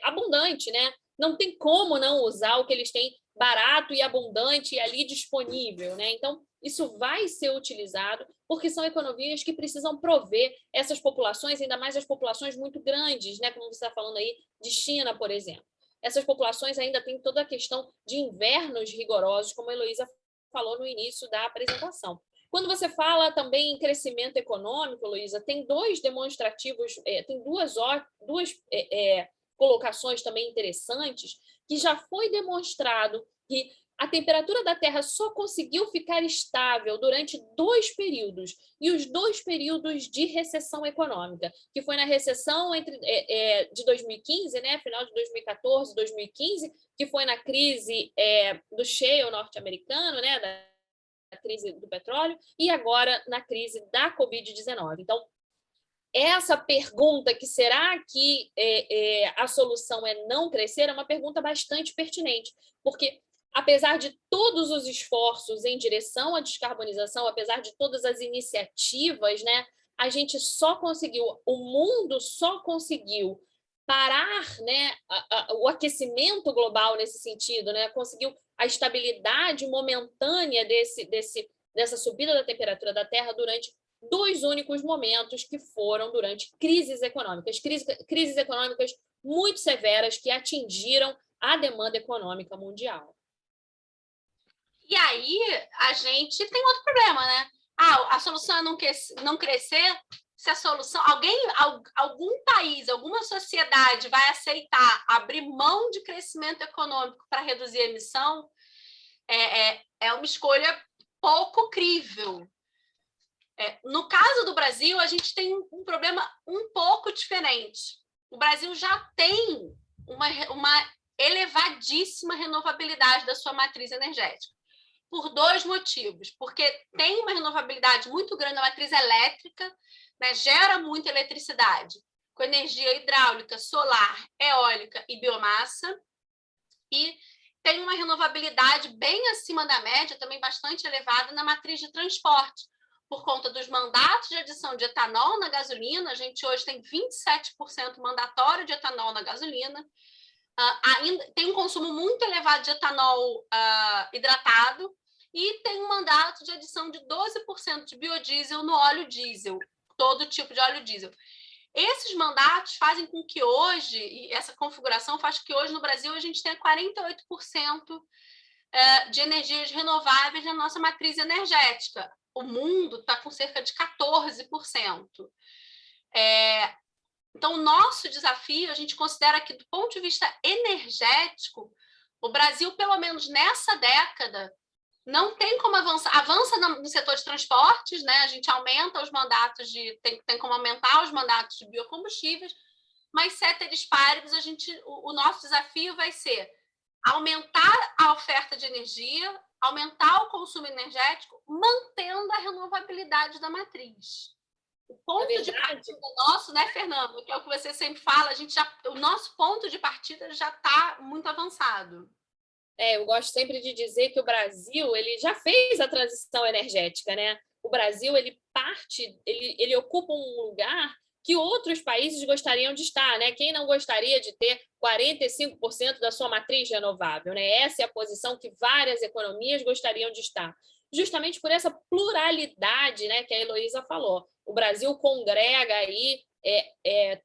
abundante, né? Não tem como não usar o que eles têm barato e abundante e ali disponível, né? Então, isso vai ser utilizado porque são economias que precisam prover essas populações, ainda mais as populações muito grandes, né? Como você está falando aí de China, por exemplo. Essas populações ainda têm toda a questão de invernos rigorosos, como a Heloísa falou no início da apresentação. Quando você fala também em crescimento econômico, Luísa, tem dois demonstrativos, tem duas colocações também interessantes, que já foi demonstrado que a temperatura da Terra só conseguiu ficar estável durante 2 períodos, e os 2 períodos de recessão econômica, que foi na recessão de 2015, né, final de 2014, 2015, que foi na crise do shale norte-americano, né, da crise do petróleo, e agora na crise da Covid-19. Então, essa pergunta, que será que a solução é não crescer, é uma pergunta bastante pertinente, porque apesar de todos os esforços em direção à descarbonização, apesar de todas as iniciativas, né, a gente só conseguiu, o mundo só conseguiu parar, né, o aquecimento global nesse sentido, né, conseguiu a estabilidade momentânea dessa subida da temperatura da Terra durante 2 únicos momentos, que foram durante crises econômicas muito severas que atingiram a demanda econômica mundial. E aí a gente tem outro problema, né? A solução é não crescer. Se a solução, algum país, alguma sociedade vai aceitar abrir mão de crescimento econômico para reduzir a emissão, é uma escolha pouco crível. No caso do Brasil, a gente tem um problema um pouco diferente. O Brasil já tem uma elevadíssima renovabilidade da sua matriz energética, por 2 motivos. Porque tem uma renovabilidade muito grande na matriz elétrica, né, gera muita eletricidade, com energia hidráulica, solar, eólica e biomassa, e tem uma renovabilidade bem acima da média, também bastante elevada, na matriz de transporte, por conta dos mandatos de adição de etanol na gasolina. A gente hoje tem 27% mandatório de etanol na gasolina. Ainda tem um consumo muito elevado de etanol hidratado, e tem um mandato de adição de 12% de biodiesel no óleo diesel, todo tipo de óleo diesel. Esses mandatos fazem com que hoje, e essa configuração faz com que hoje no Brasil a gente tenha 48% de energias renováveis na nossa matriz energética. O mundo está com cerca de 14%. Então, o nosso desafio, a gente considera que, do ponto de vista energético, o Brasil, pelo menos nessa década, Não tem como avançar. Avança no setor de transportes, né? A gente aumenta os mandatos tem como aumentar os mandatos de biocombustíveis, mas ceteris paribus, o nosso desafio vai ser aumentar a oferta de energia, aumentar o consumo energético, mantendo a renovabilidade da matriz. O ponto de partida nosso, né, Fernando, que é o que você sempre fala, o nosso ponto de partida já está muito avançado. Eu gosto sempre de dizer que o Brasil ele já fez a transição energética, né? O Brasil ele ocupa um lugar que outros países gostariam de estar, né? Quem não gostaria de ter 45% da sua matriz renovável, né? Essa é a posição que várias economias gostariam de estar, justamente por essa pluralidade, né, que a Heloísa falou. O Brasil congrega aí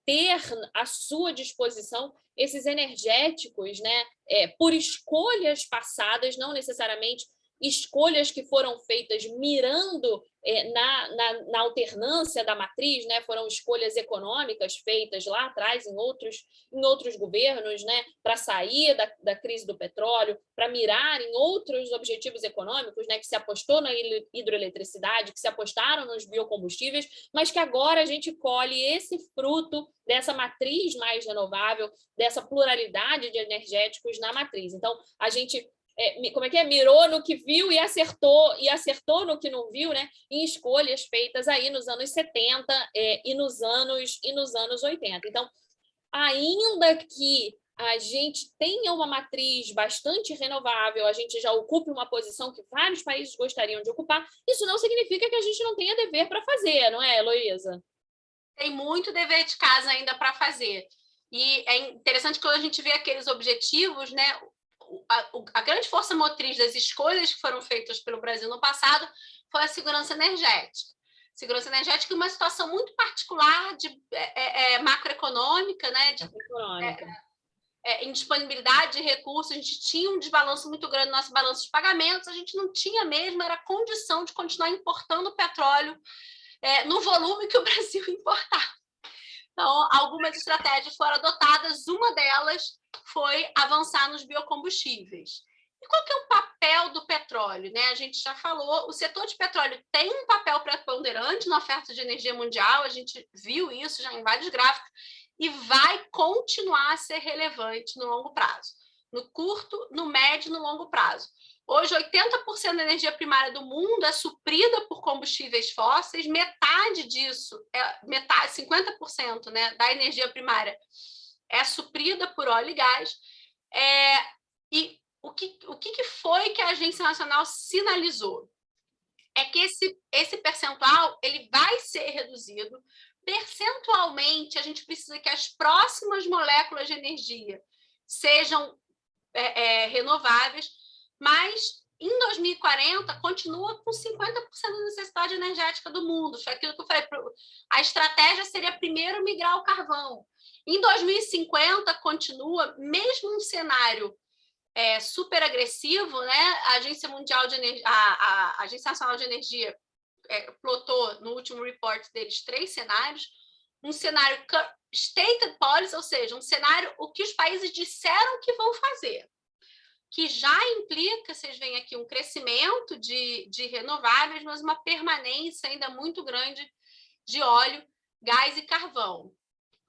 ter à sua disposição esses energéticos, né, por escolhas passadas, não necessariamente escolhas que foram feitas mirando na alternância da matriz, né? Foram escolhas econômicas feitas lá atrás em outros governos, né? Para sair da crise do petróleo, para mirar em outros objetivos econômicos, né? Que se apostou na hidroeletricidade, que se apostaram nos biocombustíveis, mas que agora a gente colhe esse fruto dessa matriz mais renovável, dessa pluralidade de energéticos na matriz. Então, a gente mirou no que viu e acertou no que não viu, né? Em escolhas feitas aí nos anos 70 e nos anos 80. Então, ainda que a gente tenha uma matriz bastante renovável, a gente já ocupe uma posição que vários países gostariam de ocupar, isso não significa que a gente não tenha dever para fazer, não é, Heloísa? Tem muito dever de casa ainda para fazer. E é interessante quando a gente vê aqueles objetivos, né? A grande força motriz das escolhas que foram feitas pelo Brasil no passado foi a segurança energética. Segurança energética é uma situação muito particular de macroeconômica, né? Indisponibilidade de recursos, a gente tinha um desbalanço muito grande no nosso balanço de pagamentos, a gente não tinha mesmo, era condição de continuar importando petróleo no volume que o Brasil importava. Então, algumas estratégias foram adotadas, uma delas foi avançar nos biocombustíveis. E qual que é o papel do petróleo? Né? A gente já falou, o setor de petróleo tem um papel preponderante na oferta de energia mundial, a gente viu isso já em vários gráficos, e vai continuar a ser relevante no longo prazo, no curto, no médio e no longo prazo. Hoje, 80% da energia primária do mundo é suprida por combustíveis fósseis, metade disso, 50%, né, da energia primária é suprida por óleo e gás. E o que foi que a Agência Nacional sinalizou? É que esse percentual ele vai ser reduzido. Percentualmente, a gente precisa que as próximas moléculas de energia sejam renováveis, mas em 2040 continua com 50% da necessidade energética do mundo. Foi aquilo que eu falei, a estratégia seria primeiro migrar ao carvão. Em 2050 continua, mesmo um cenário super agressivo, né? A Agência Mundial de Energia, a Agência Nacional de Energia plotou no último report deles 3 cenários. Um cenário stated policy, ou seja, um cenário o que os países disseram que vão fazer, que já implica, vocês veem aqui, um crescimento de renováveis, mas uma permanência ainda muito grande de óleo, gás e carvão.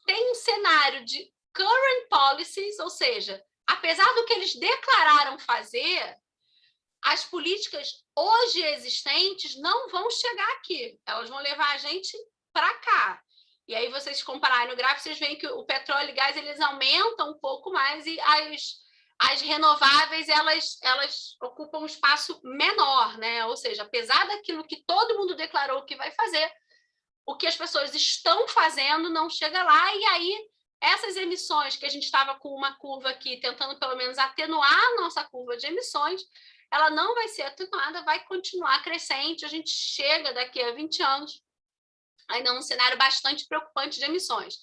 Tem um cenário de current policies, ou seja, apesar do que eles declararam fazer, as políticas hoje existentes não vão chegar aqui, elas vão levar a gente para cá. E aí vocês compararem no gráfico, vocês veem que o petróleo e gás eles aumentam um pouco mais e as renováveis elas ocupam um espaço menor, né? Ou seja, apesar daquilo que todo mundo declarou que vai fazer, o que as pessoas estão fazendo não chega lá, e aí essas emissões que a gente estava com uma curva aqui, tentando pelo menos atenuar a nossa curva de emissões, ela não vai ser atenuada, vai continuar crescente, a gente chega daqui a 20 anos ainda num cenário bastante preocupante de emissões.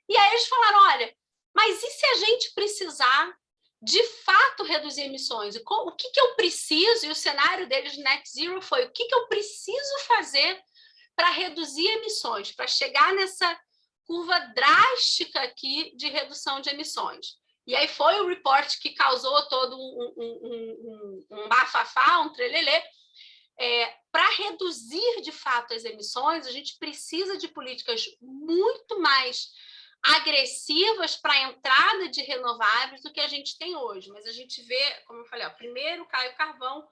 E aí eles falaram, olha, mas e se a gente precisar de fato reduzir emissões? O que eu preciso? E o cenário deles de net zero foi o que eu preciso fazer para reduzir emissões, para chegar nessa curva drástica aqui de redução de emissões. E aí foi o report que causou todo um bafafá, um trelelê. Para reduzir, de fato, as emissões, a gente precisa de políticas muito mais agressivas para a entrada de renováveis do que a gente tem hoje. Mas a gente vê, como eu falei, primeiro cai o carvão,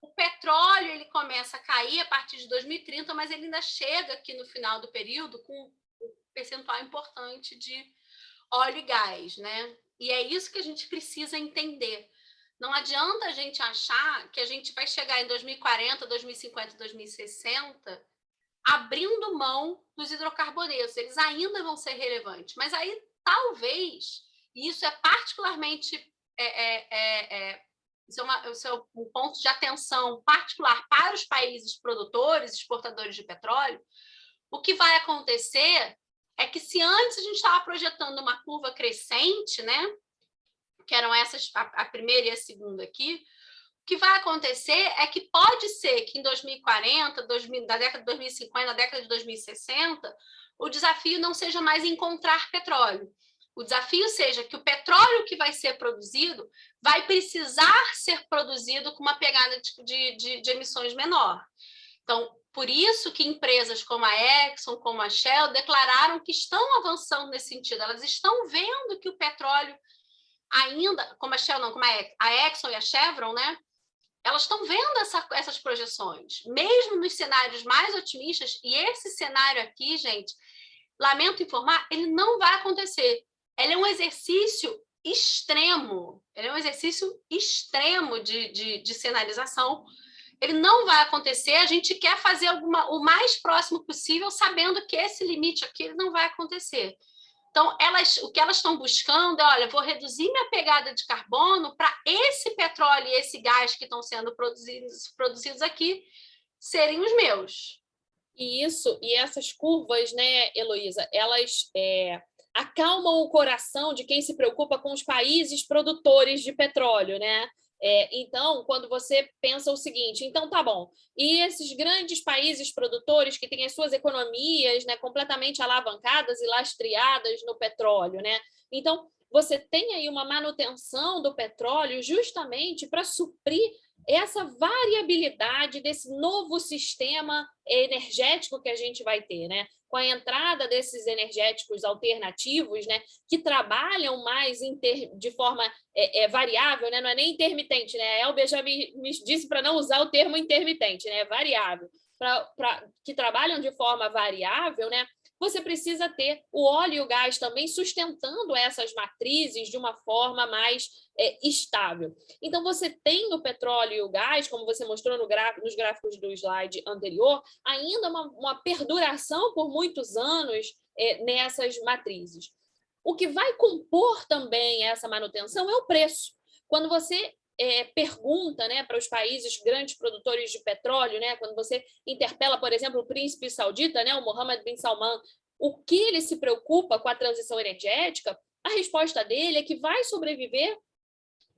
o petróleo ele começa a cair a partir de 2030, mas ele ainda chega aqui no final do período com um percentual importante de óleo e gás, né? E é isso que a gente precisa entender. Não adianta a gente achar que a gente vai chegar em 2040, 2050, 2060 abrindo mão dos hidrocarbonetos. Eles ainda vão ser relevantes. Mas aí, talvez, e isso é particularmente... Isso é um ponto de atenção particular para os países produtores, exportadores de petróleo. O que vai acontecer é que se antes a gente estava projetando uma curva crescente, né, que eram essas, a primeira e a segunda aqui, o que vai acontecer é que pode ser que em 2040, na década de 2050, na década de 2060, o desafio não seja mais encontrar petróleo. O desafio seja que o petróleo que vai ser produzido vai precisar ser produzido com uma pegada de emissões menor. Então, por isso que empresas como a Exxon, como a Shell, declararam que estão avançando nesse sentido. Elas estão vendo que o petróleo ainda, como a Shell não, como a Exxon e a Chevron, né? Elas estão vendo essas projeções, mesmo nos cenários mais otimistas, e esse cenário aqui, gente, lamento informar, ele não vai acontecer. Ele é um exercício extremo, de sinalização. Ele não vai acontecer, a gente quer fazer o mais próximo possível, sabendo que esse limite aqui ele não vai acontecer. Então, o que elas estão buscando é, olha, vou reduzir minha pegada de carbono para esse petróleo e esse gás que estão sendo produzidos aqui serem os meus. E essas curvas, né, Heloísa, elas acalmam o coração de quem se preocupa com os países produtores de petróleo, né? Então, quando você pensa o seguinte, então tá bom, e esses grandes países produtores que têm as suas economias, né, completamente alavancadas e lastreadas no petróleo, né? Então, você tem aí uma manutenção do petróleo justamente para suprir essa variabilidade desse novo sistema energético que a gente vai ter, né? Com a entrada desses energéticos alternativos, né, que trabalham mais de forma variável, né? Não é nem intermitente, né? A Elber já me disse para não usar o termo intermitente, né? Variável. Que trabalham de forma variável, né? Você precisa ter o óleo e o gás também sustentando essas matrizes de uma forma mais estável. Então, você tem o petróleo e o gás, como você mostrou nos gráficos do slide anterior, ainda uma perduração por muitos anos nessas matrizes. O que vai compor também essa manutenção é o preço. Quando você pergunta, né, para os países grandes produtores de petróleo, né, quando você interpela, por exemplo, o príncipe saudita, né, o Mohammed bin Salman, o que ele se preocupa com a transição energética, a resposta dele é que vai sobreviver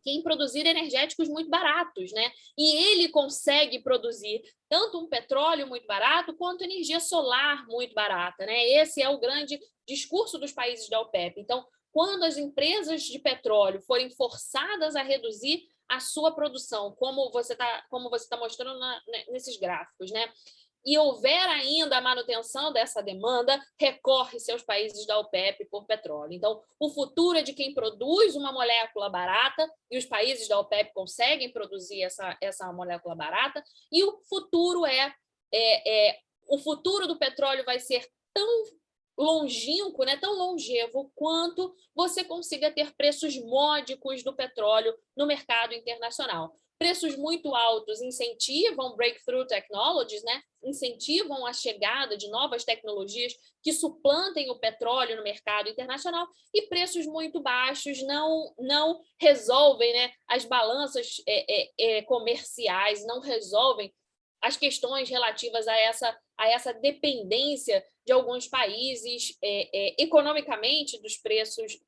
quem produzir energéticos muito baratos, né? E ele consegue produzir tanto um petróleo muito barato quanto energia solar muito barata, né? Esse é o grande discurso dos países da OPEP. Então, quando as empresas de petróleo forem forçadas a reduzir a sua produção, como você tá mostrando nesses gráficos, né? E houver ainda a manutenção dessa demanda, recorre-se aos países da OPEP por petróleo. Então, o futuro é de quem produz uma molécula barata, e os países da OPEP conseguem produzir essa molécula barata, e o futuro o futuro do petróleo vai ser tão longínquo, né, tão longevo, quanto você consiga ter preços módicos do petróleo no mercado internacional. Preços muito altos incentivam breakthrough technologies, né? Incentivam a chegada de novas tecnologias que suplantem o petróleo no mercado internacional, e preços muito baixos não resolvem, né, as balanças comerciais, não resolvem as questões relativas a essa dependência de alguns países economicamente dos preços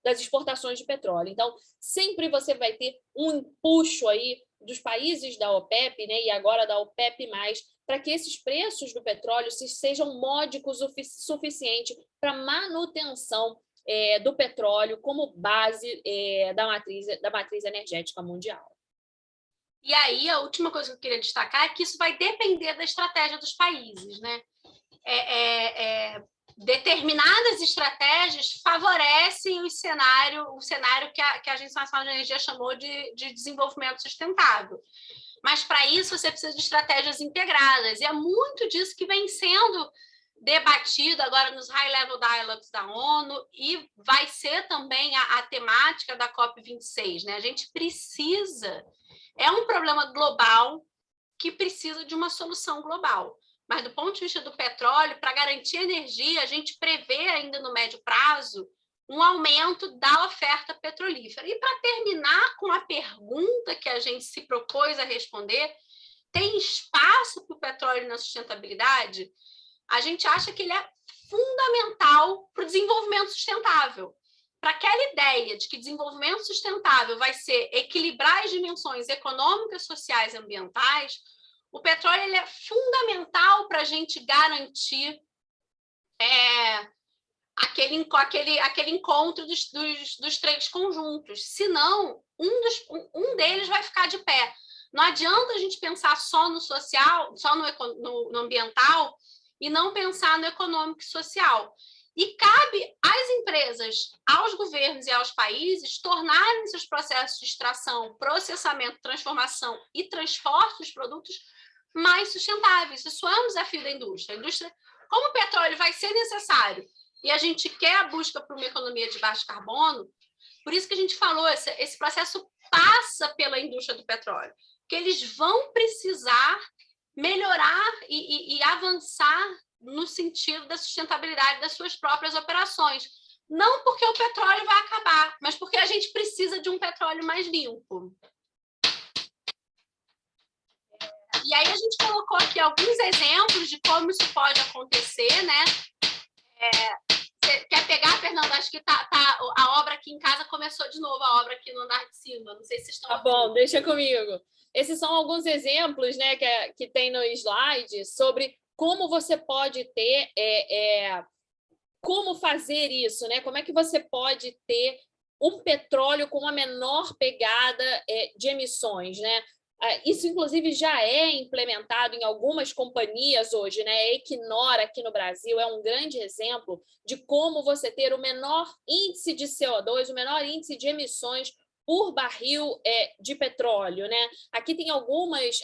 das exportações de petróleo. Então, sempre você vai ter um empuxo aí dos países da OPEP, né, e agora da OPEP+, para que esses preços do petróleo sejam módicos o suficiente para manutenção do petróleo como base da matriz energética mundial. E aí, a última coisa que eu queria destacar é que isso vai depender da estratégia dos países, né? Determinadas estratégias favorecem o cenário que a Agência Nacional de Energia chamou de desenvolvimento sustentável. Mas, para isso, você precisa de estratégias integradas. E é muito disso que vem sendo debatido agora nos High-Level Dialogues da ONU e vai ser também a temática da COP26, né? A gente precisa... É um problema global que precisa de uma solução global. Mas, do ponto de vista do petróleo, para garantir energia, a gente prevê ainda no médio prazo um aumento da oferta petrolífera. E, para terminar com a pergunta que a gente se propôs a responder, tem espaço para o petróleo na sustentabilidade? A gente acha que ele é fundamental para o desenvolvimento sustentável. Para aquela ideia de que desenvolvimento sustentável vai ser equilibrar as dimensões econômicas, sociais e ambientais, o petróleo ele é fundamental para a gente garantir aquele encontro dos três conjuntos. Senão, um deles vai ficar de pé. Não adianta a gente pensar só no social, só no ambiental, e não pensar no econômico e social. E cabe às empresas, aos governos e aos países tornarem seus processos de extração, processamento, transformação e transporte dos produtos mais sustentáveis. Isso é um desafio da indústria. A indústria, como o petróleo vai ser necessário e a gente quer a busca por uma economia de baixo carbono, por isso que a gente falou, esse processo passa pela indústria do petróleo, que eles vão precisar melhorar e avançar no sentido da sustentabilidade das suas próprias operações. Não porque o petróleo vai acabar, mas porque a gente precisa de um petróleo mais limpo. E aí a gente colocou aqui alguns exemplos de como isso pode acontecer, né? Você quer pegar, Fernanda? Acho que a obra aqui em casa começou de novo, a obra aqui no andar de cima. Não sei se vocês estão ouvindo. Bom, deixa comigo. Esses são alguns exemplos, né, que tem no slide sobre como você pode ter, como fazer isso, né? Como é que você pode ter um petróleo com a menor pegada de emissões, né? Isso, inclusive, já é implementado em algumas companhias hoje, né? A Equinor, aqui no Brasil, é um grande exemplo de como você ter o menor índice de CO2, o menor índice de emissões por barril de petróleo, né? Aqui tem algumas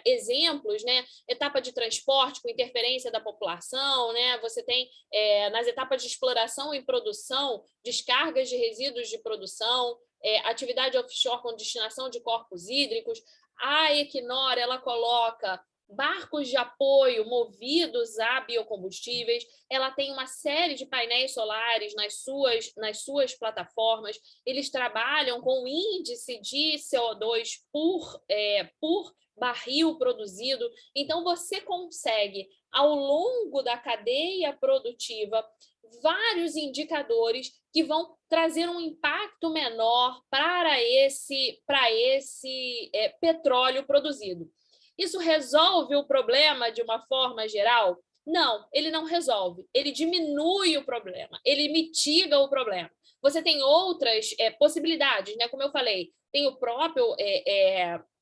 exemplos, né? Etapa de transporte com interferência da população, né? Você tem nas etapas de exploração e produção, descargas de resíduos de produção, atividade offshore com destinação de corpos hídricos. A Equinor, ela coloca barcos de apoio movidos a biocombustíveis, ela tem uma série de painéis solares nas suas plataformas, eles trabalham com índice de CO2 por barril produzido, então você consegue, ao longo da cadeia produtiva, vários indicadores que vão trazer um impacto menor para esse petróleo produzido. Isso resolve o problema de uma forma geral? Não, ele não resolve. Ele diminui o problema, ele mitiga o problema. Você tem outras possibilidades, né? Como eu falei, tem o próprio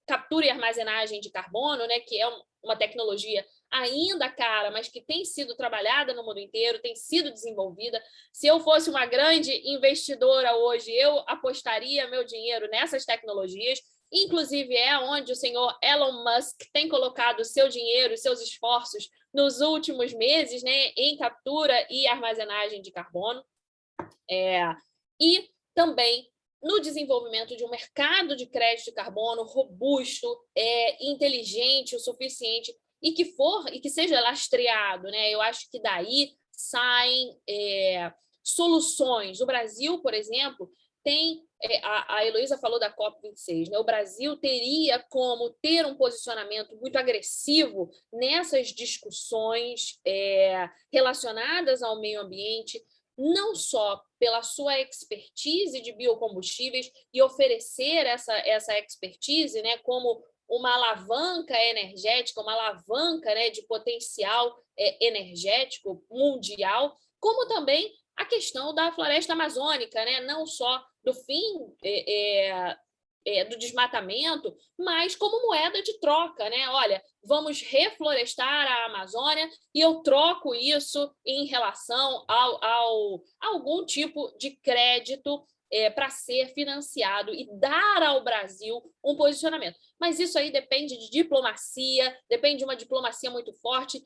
captura e armazenagem de carbono, né? Que é uma tecnologia ainda cara, mas que tem sido trabalhada no mundo inteiro, tem sido desenvolvida. Se eu fosse uma grande investidora hoje, eu apostaria meu dinheiro nessas tecnologias. Inclusive, é onde o senhor Elon Musk tem colocado o seu dinheiro e seus esforços nos últimos meses, né, em captura e armazenagem de carbono. E também no desenvolvimento de um mercado de crédito de carbono robusto, inteligente o suficiente e que seja lastreado, né? Eu acho que daí saem soluções. O Brasil, por exemplo, tem, a Heloísa falou da COP26, né? O Brasil teria como ter um posicionamento muito agressivo nessas discussões relacionadas ao meio ambiente, não só pela sua expertise de biocombustíveis e oferecer essa expertise, né, como uma alavanca energética, uma alavanca, né, de potencial energético mundial, como também a questão da floresta amazônica, né? Não só do fim do desmatamento, mas como moeda de troca, né? Olha, vamos reflorestar a Amazônia e eu troco isso em relação a algum tipo de crédito para ser financiado e dar ao Brasil um posicionamento. Mas isso aí depende de diplomacia, depende de uma diplomacia muito forte,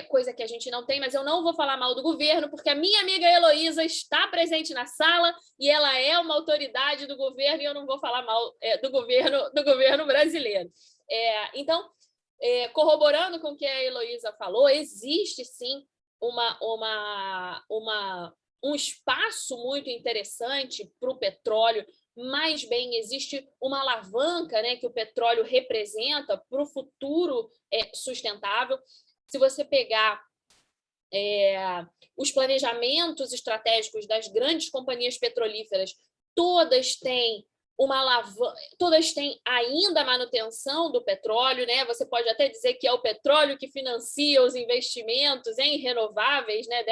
coisa que a gente não tem, mas eu não vou falar mal do governo, porque a minha amiga Heloísa está presente na sala e ela é uma autoridade do governo e eu não vou falar mal do governo brasileiro. Então, corroborando com o que a Heloísa falou, existe sim um espaço muito interessante para o petróleo, mas bem, existe uma alavanca, né, que o petróleo representa para o futuro sustentável. Se você pegar os planejamentos estratégicos das grandes companhias petrolíferas, todas têm ainda a manutenção do petróleo, né? Você pode até dizer que é o petróleo que financia os investimentos em renováveis, né,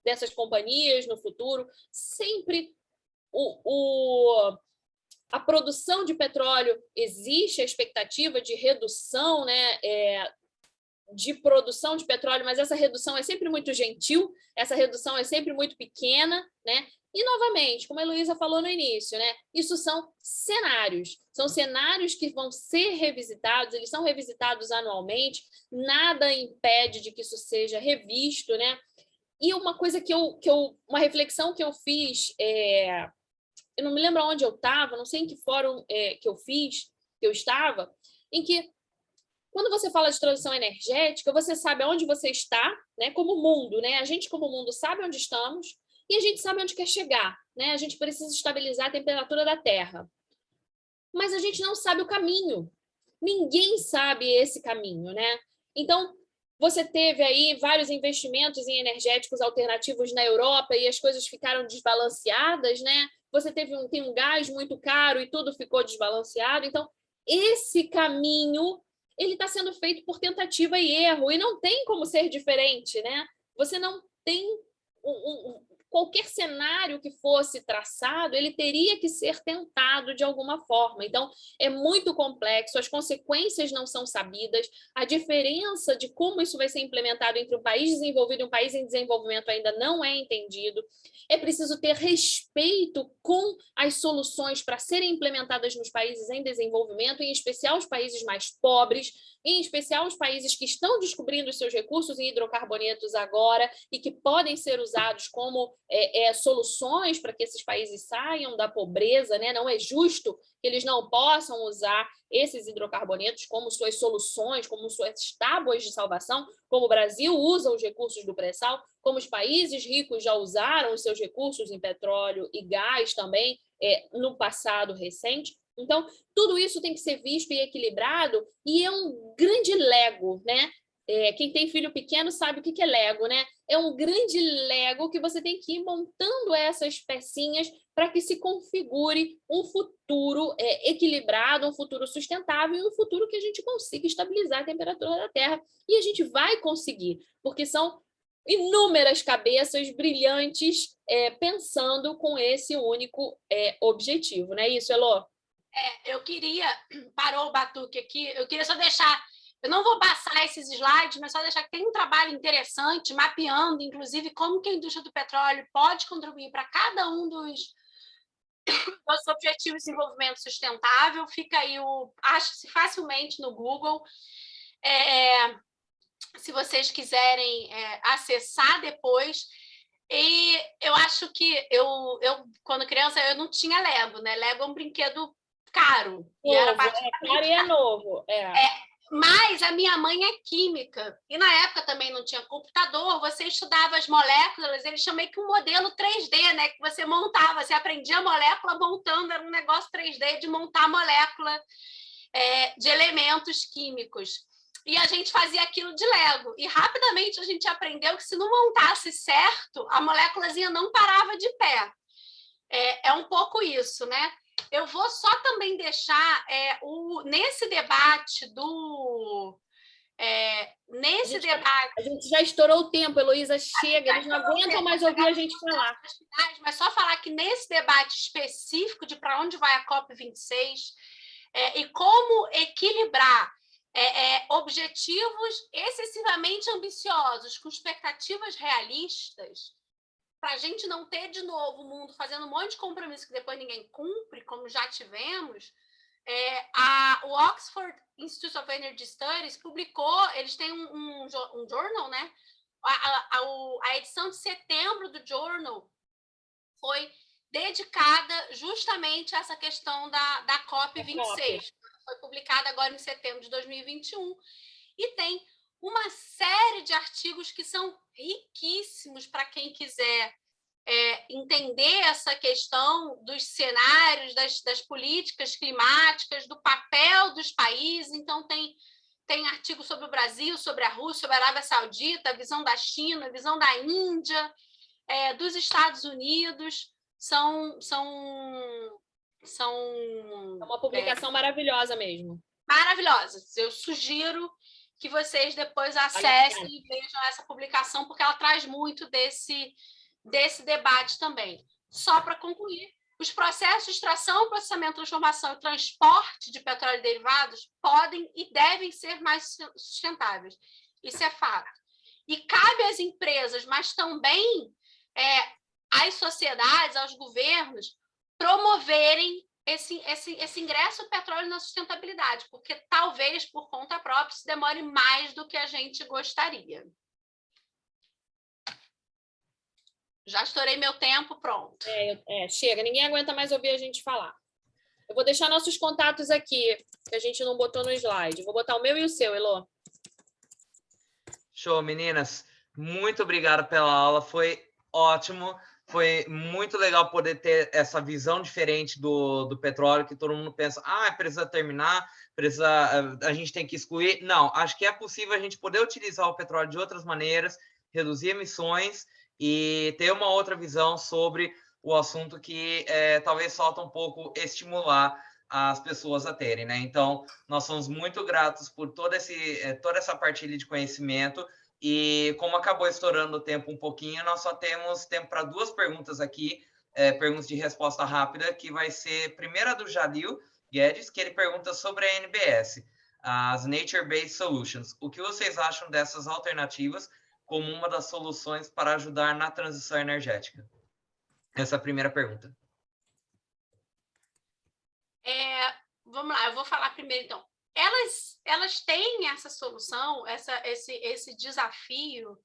dessas companhias no futuro. Sempre a produção de petróleo, existe a expectativa de redução, né, de produção de petróleo, mas essa redução é sempre muito gentil, essa redução é sempre muito pequena, né? E, novamente, como a Heloísa falou no início, né, isso são cenários que vão ser revisitados, eles são revisitados anualmente, nada impede de que isso seja revisto, né? E uma coisa uma reflexão que eu fiz, eu não me lembro onde eu estava, não sei em que fórum que eu estava, em que quando você fala de transição energética, você sabe aonde você está, né, como mundo, né? A gente, como mundo, sabe onde estamos e a gente sabe onde quer chegar, né? A gente precisa estabilizar a temperatura da Terra. Mas a gente não sabe o caminho. Ninguém sabe esse caminho, né? Então, você teve aí vários investimentos em energéticos alternativos na Europa e as coisas ficaram desbalanceadas, né? Você tem um gás muito caro e tudo ficou desbalanceado. Então, esse caminho ele está sendo feito por tentativa e erro, e não tem como ser diferente, né? Você não tem qualquer cenário que fosse traçado, ele teria que ser tentado de alguma forma. Então, é muito complexo, as consequências não são sabidas, a diferença de como isso vai ser implementado entre um país desenvolvido e um país em desenvolvimento ainda não é entendido. É preciso ter respeito com as soluções para serem implementadas nos países em desenvolvimento, em especial os países mais pobres, em especial os países que estão descobrindo os seus recursos em hidrocarbonetos agora e que podem ser usados como soluções para que esses países saiam da pobreza, né? Não é justo que eles não possam usar esses hidrocarbonetos como suas soluções, como suas tábuas de salvação, como o Brasil usa os recursos do pré-sal, como os países ricos já usaram os seus recursos em petróleo e gás também no passado recente. Então, tudo isso tem que ser visto e equilibrado, e é um grande Lego, né? Quem tem filho pequeno sabe o que é Lego, né? É um grande Lego que você tem que ir montando essas pecinhas para que se configure um futuro equilibrado, um futuro sustentável e um futuro que a gente consiga estabilizar a temperatura da Terra. E a gente vai conseguir, porque são inúmeras cabeças brilhantes pensando com esse único objetivo, não é isso, Elô? Eu queria, parou o batuque aqui, eu queria só deixar, eu não vou passar esses slides, mas só deixar que tem um trabalho interessante, mapeando, inclusive, como que a indústria do petróleo pode contribuir para cada um dos Objetivos de Desenvolvimento Sustentável. Fica aí, acha-se facilmente no Google. Se vocês quiserem acessar depois. E eu acho que eu quando criança, eu não tinha Lego, né? Lego é um brinquedo caro. Novo, e era caro e é novo. Mas a minha mãe é química. E na época também não tinha computador, você estudava as moléculas, eles chamam que um modelo 3D, né? Que você montava, você aprendia a molécula montando, era um negócio 3D de montar a molécula de elementos químicos. E a gente fazia aquilo de Lego. E rapidamente a gente aprendeu que se não montasse certo, a moléculazinha não parava de pé. É um pouco isso, né? Eu vou só também deixar nesse debate nesse debate... A gente já estourou o tempo, Heloísa, chega, eles não aguentam mais ouvir a gente falar. Mas só falar que nesse debate específico de para onde vai a COP26 e como equilibrar objetivos excessivamente ambiciosos com expectativas realistas, para a gente não ter de novo o mundo fazendo um monte de compromisso que depois ninguém cumpre, como já tivemos, o Oxford Institute of Energy Studies publicou, eles têm um journal, né? A edição de setembro do journal foi dedicada justamente a essa questão da COP26. Foi publicada agora em setembro de 2021 e tem uma série de artigos que são riquíssimos para quem quiser entender essa questão dos cenários, das políticas climáticas, do papel dos países. Então, tem artigo sobre o Brasil, sobre a Rússia, sobre a Arábia Saudita, a visão da China, a visão da Índia, dos Estados Unidos. São uma publicação maravilhosa mesmo. Maravilhosa. Eu sugiro que vocês depois acessem e vejam essa publicação, porque ela traz muito desse debate também. Só para concluir, os processos de extração, processamento, transformação e transporte de petróleo e derivados podem e devem ser mais sustentáveis. Isso é fato. E cabe às empresas, mas também às sociedades, aos governos, promoverem esse ingresso do petróleo na sustentabilidade, porque talvez, por conta própria, isso demore mais do que a gente gostaria. Já estourei meu tempo, pronto. Chega, ninguém aguenta mais ouvir a gente falar. Eu vou deixar nossos contatos aqui, que a gente não botou no slide. Vou botar o meu e o seu, Elô. Show, meninas. Muito obrigado pela aula, foi ótimo. Foi muito legal poder ter essa visão diferente do petróleo, que todo mundo pensa, precisa terminar, a gente tem que excluir. Não, acho que é possível a gente poder utilizar o petróleo de outras maneiras, reduzir emissões e ter uma outra visão sobre o assunto que talvez falta um pouco estimular as pessoas a terem, né? Então, nós somos muito gratos por toda essa partilha de conhecimento. E como acabou estourando o tempo um pouquinho, nós só temos tempo para 2 perguntas aqui, perguntas de resposta rápida, que vai ser primeira do Jalil Guedes, que ele pergunta sobre a NBS, as Nature Based Solutions. O que vocês acham dessas alternativas como uma das soluções para ajudar na transição energética? Essa é a primeira pergunta. Vamos lá, eu vou falar primeiro, então. Elas têm essa solução, esse desafio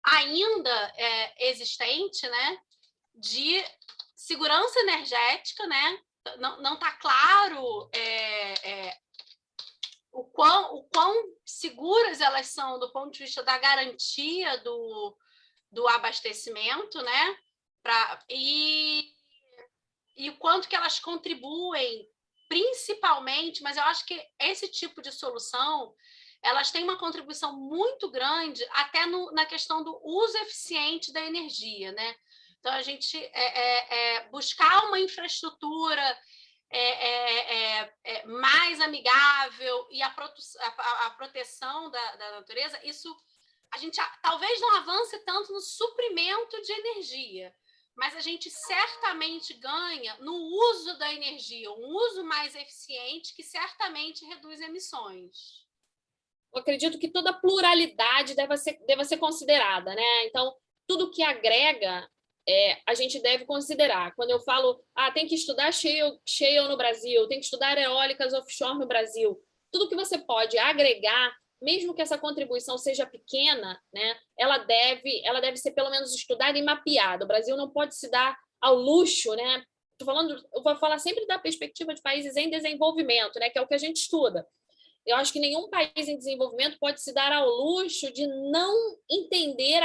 ainda existente, né, de segurança energética, né? Não está claro o quão seguras elas são do ponto de vista da garantia do abastecimento, né? E o quanto que elas contribuem, principalmente, mas eu acho que esse tipo de solução, elas têm uma contribuição muito grande até na questão do uso eficiente da energia, né? Então, a gente buscar uma infraestrutura mais amigável e a proteção da natureza, isso a gente talvez não avance tanto no suprimento de energia, mas a gente certamente ganha no uso da energia, um uso mais eficiente que certamente reduz emissões. Eu acredito que toda pluralidade deva ser considerada, né? Então, tudo que agrega, a gente deve considerar. Quando eu falo, tem que estudar shale no Brasil, tem que estudar eólicas offshore no Brasil, tudo que você pode agregar, mesmo que essa contribuição seja pequena, né, ela deve ser pelo menos estudada e mapeada. O Brasil não pode se dar ao luxo, né? Eu vou falar sempre da perspectiva de países em desenvolvimento, né, que é o que a gente estuda. Eu acho que nenhum país em desenvolvimento pode se dar ao luxo de não entender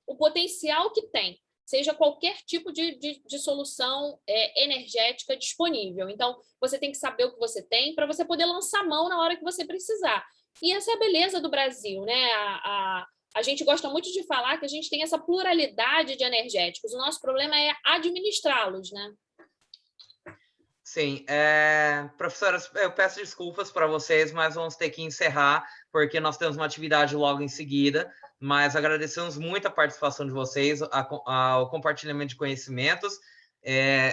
o potencial que tem, seja qualquer tipo de solução energética disponível. Então, você tem que saber o que você tem para você poder lançar mão na hora que você precisar. E essa é a beleza do Brasil, né? A gente gosta muito de falar que a gente tem essa pluralidade de energéticos. O nosso problema é administrá-los, né? Sim, professoras, eu peço desculpas para vocês, mas vamos ter que encerrar, porque nós temos uma atividade logo em seguida, mas agradecemos muito a participação de vocês, o compartilhamento de conhecimentos.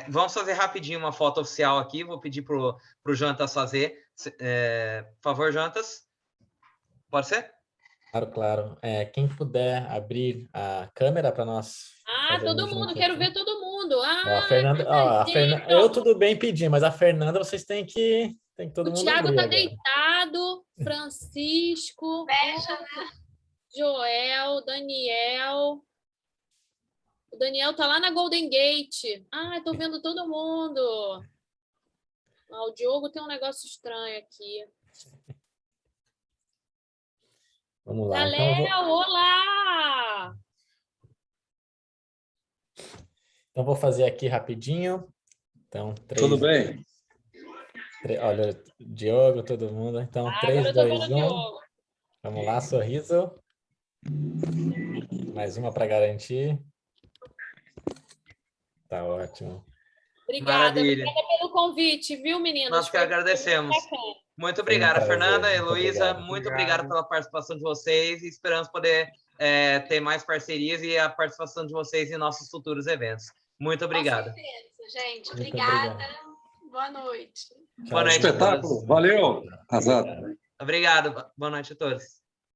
Vamos fazer rapidinho uma foto oficial aqui, vou pedir para o Jantas fazer. Por favor, Jantas, pode ser? Claro, claro. Quem puder abrir a câmera para nós. Todo mundo, quero ver todo mundo. A Fernanda, eu tudo bem pedir, mas a Fernanda vocês têm que todo mundo. O Thiago abrir tá agora. Francisco, Francisco, Joel, Daniel. O Daniel tá lá na Golden Gate. Tô vendo todo mundo. O Diogo tem um negócio estranho aqui. Vamos lá. Léo, olá! Então, vou fazer aqui rapidinho. Então, 3... Tudo bem? Olha, Diogo, todo mundo. Então, 3, 2, 1. Vamos lá, sorriso. Mais uma para garantir. Tá ótimo. Obrigada pelo convite, viu, meninos? Nós que agradecemos. Muito obrigada, Fernanda, Heloísa. Muito obrigado pela participação de vocês e esperamos poder ter mais parcerias e a participação de vocês em nossos futuros eventos. Muito obrigado. Com certeza, gente. Obrigada. Boa noite. Boa noite. Espetáculo. Valeu. Arrasado. Obrigado. Boa noite a todos.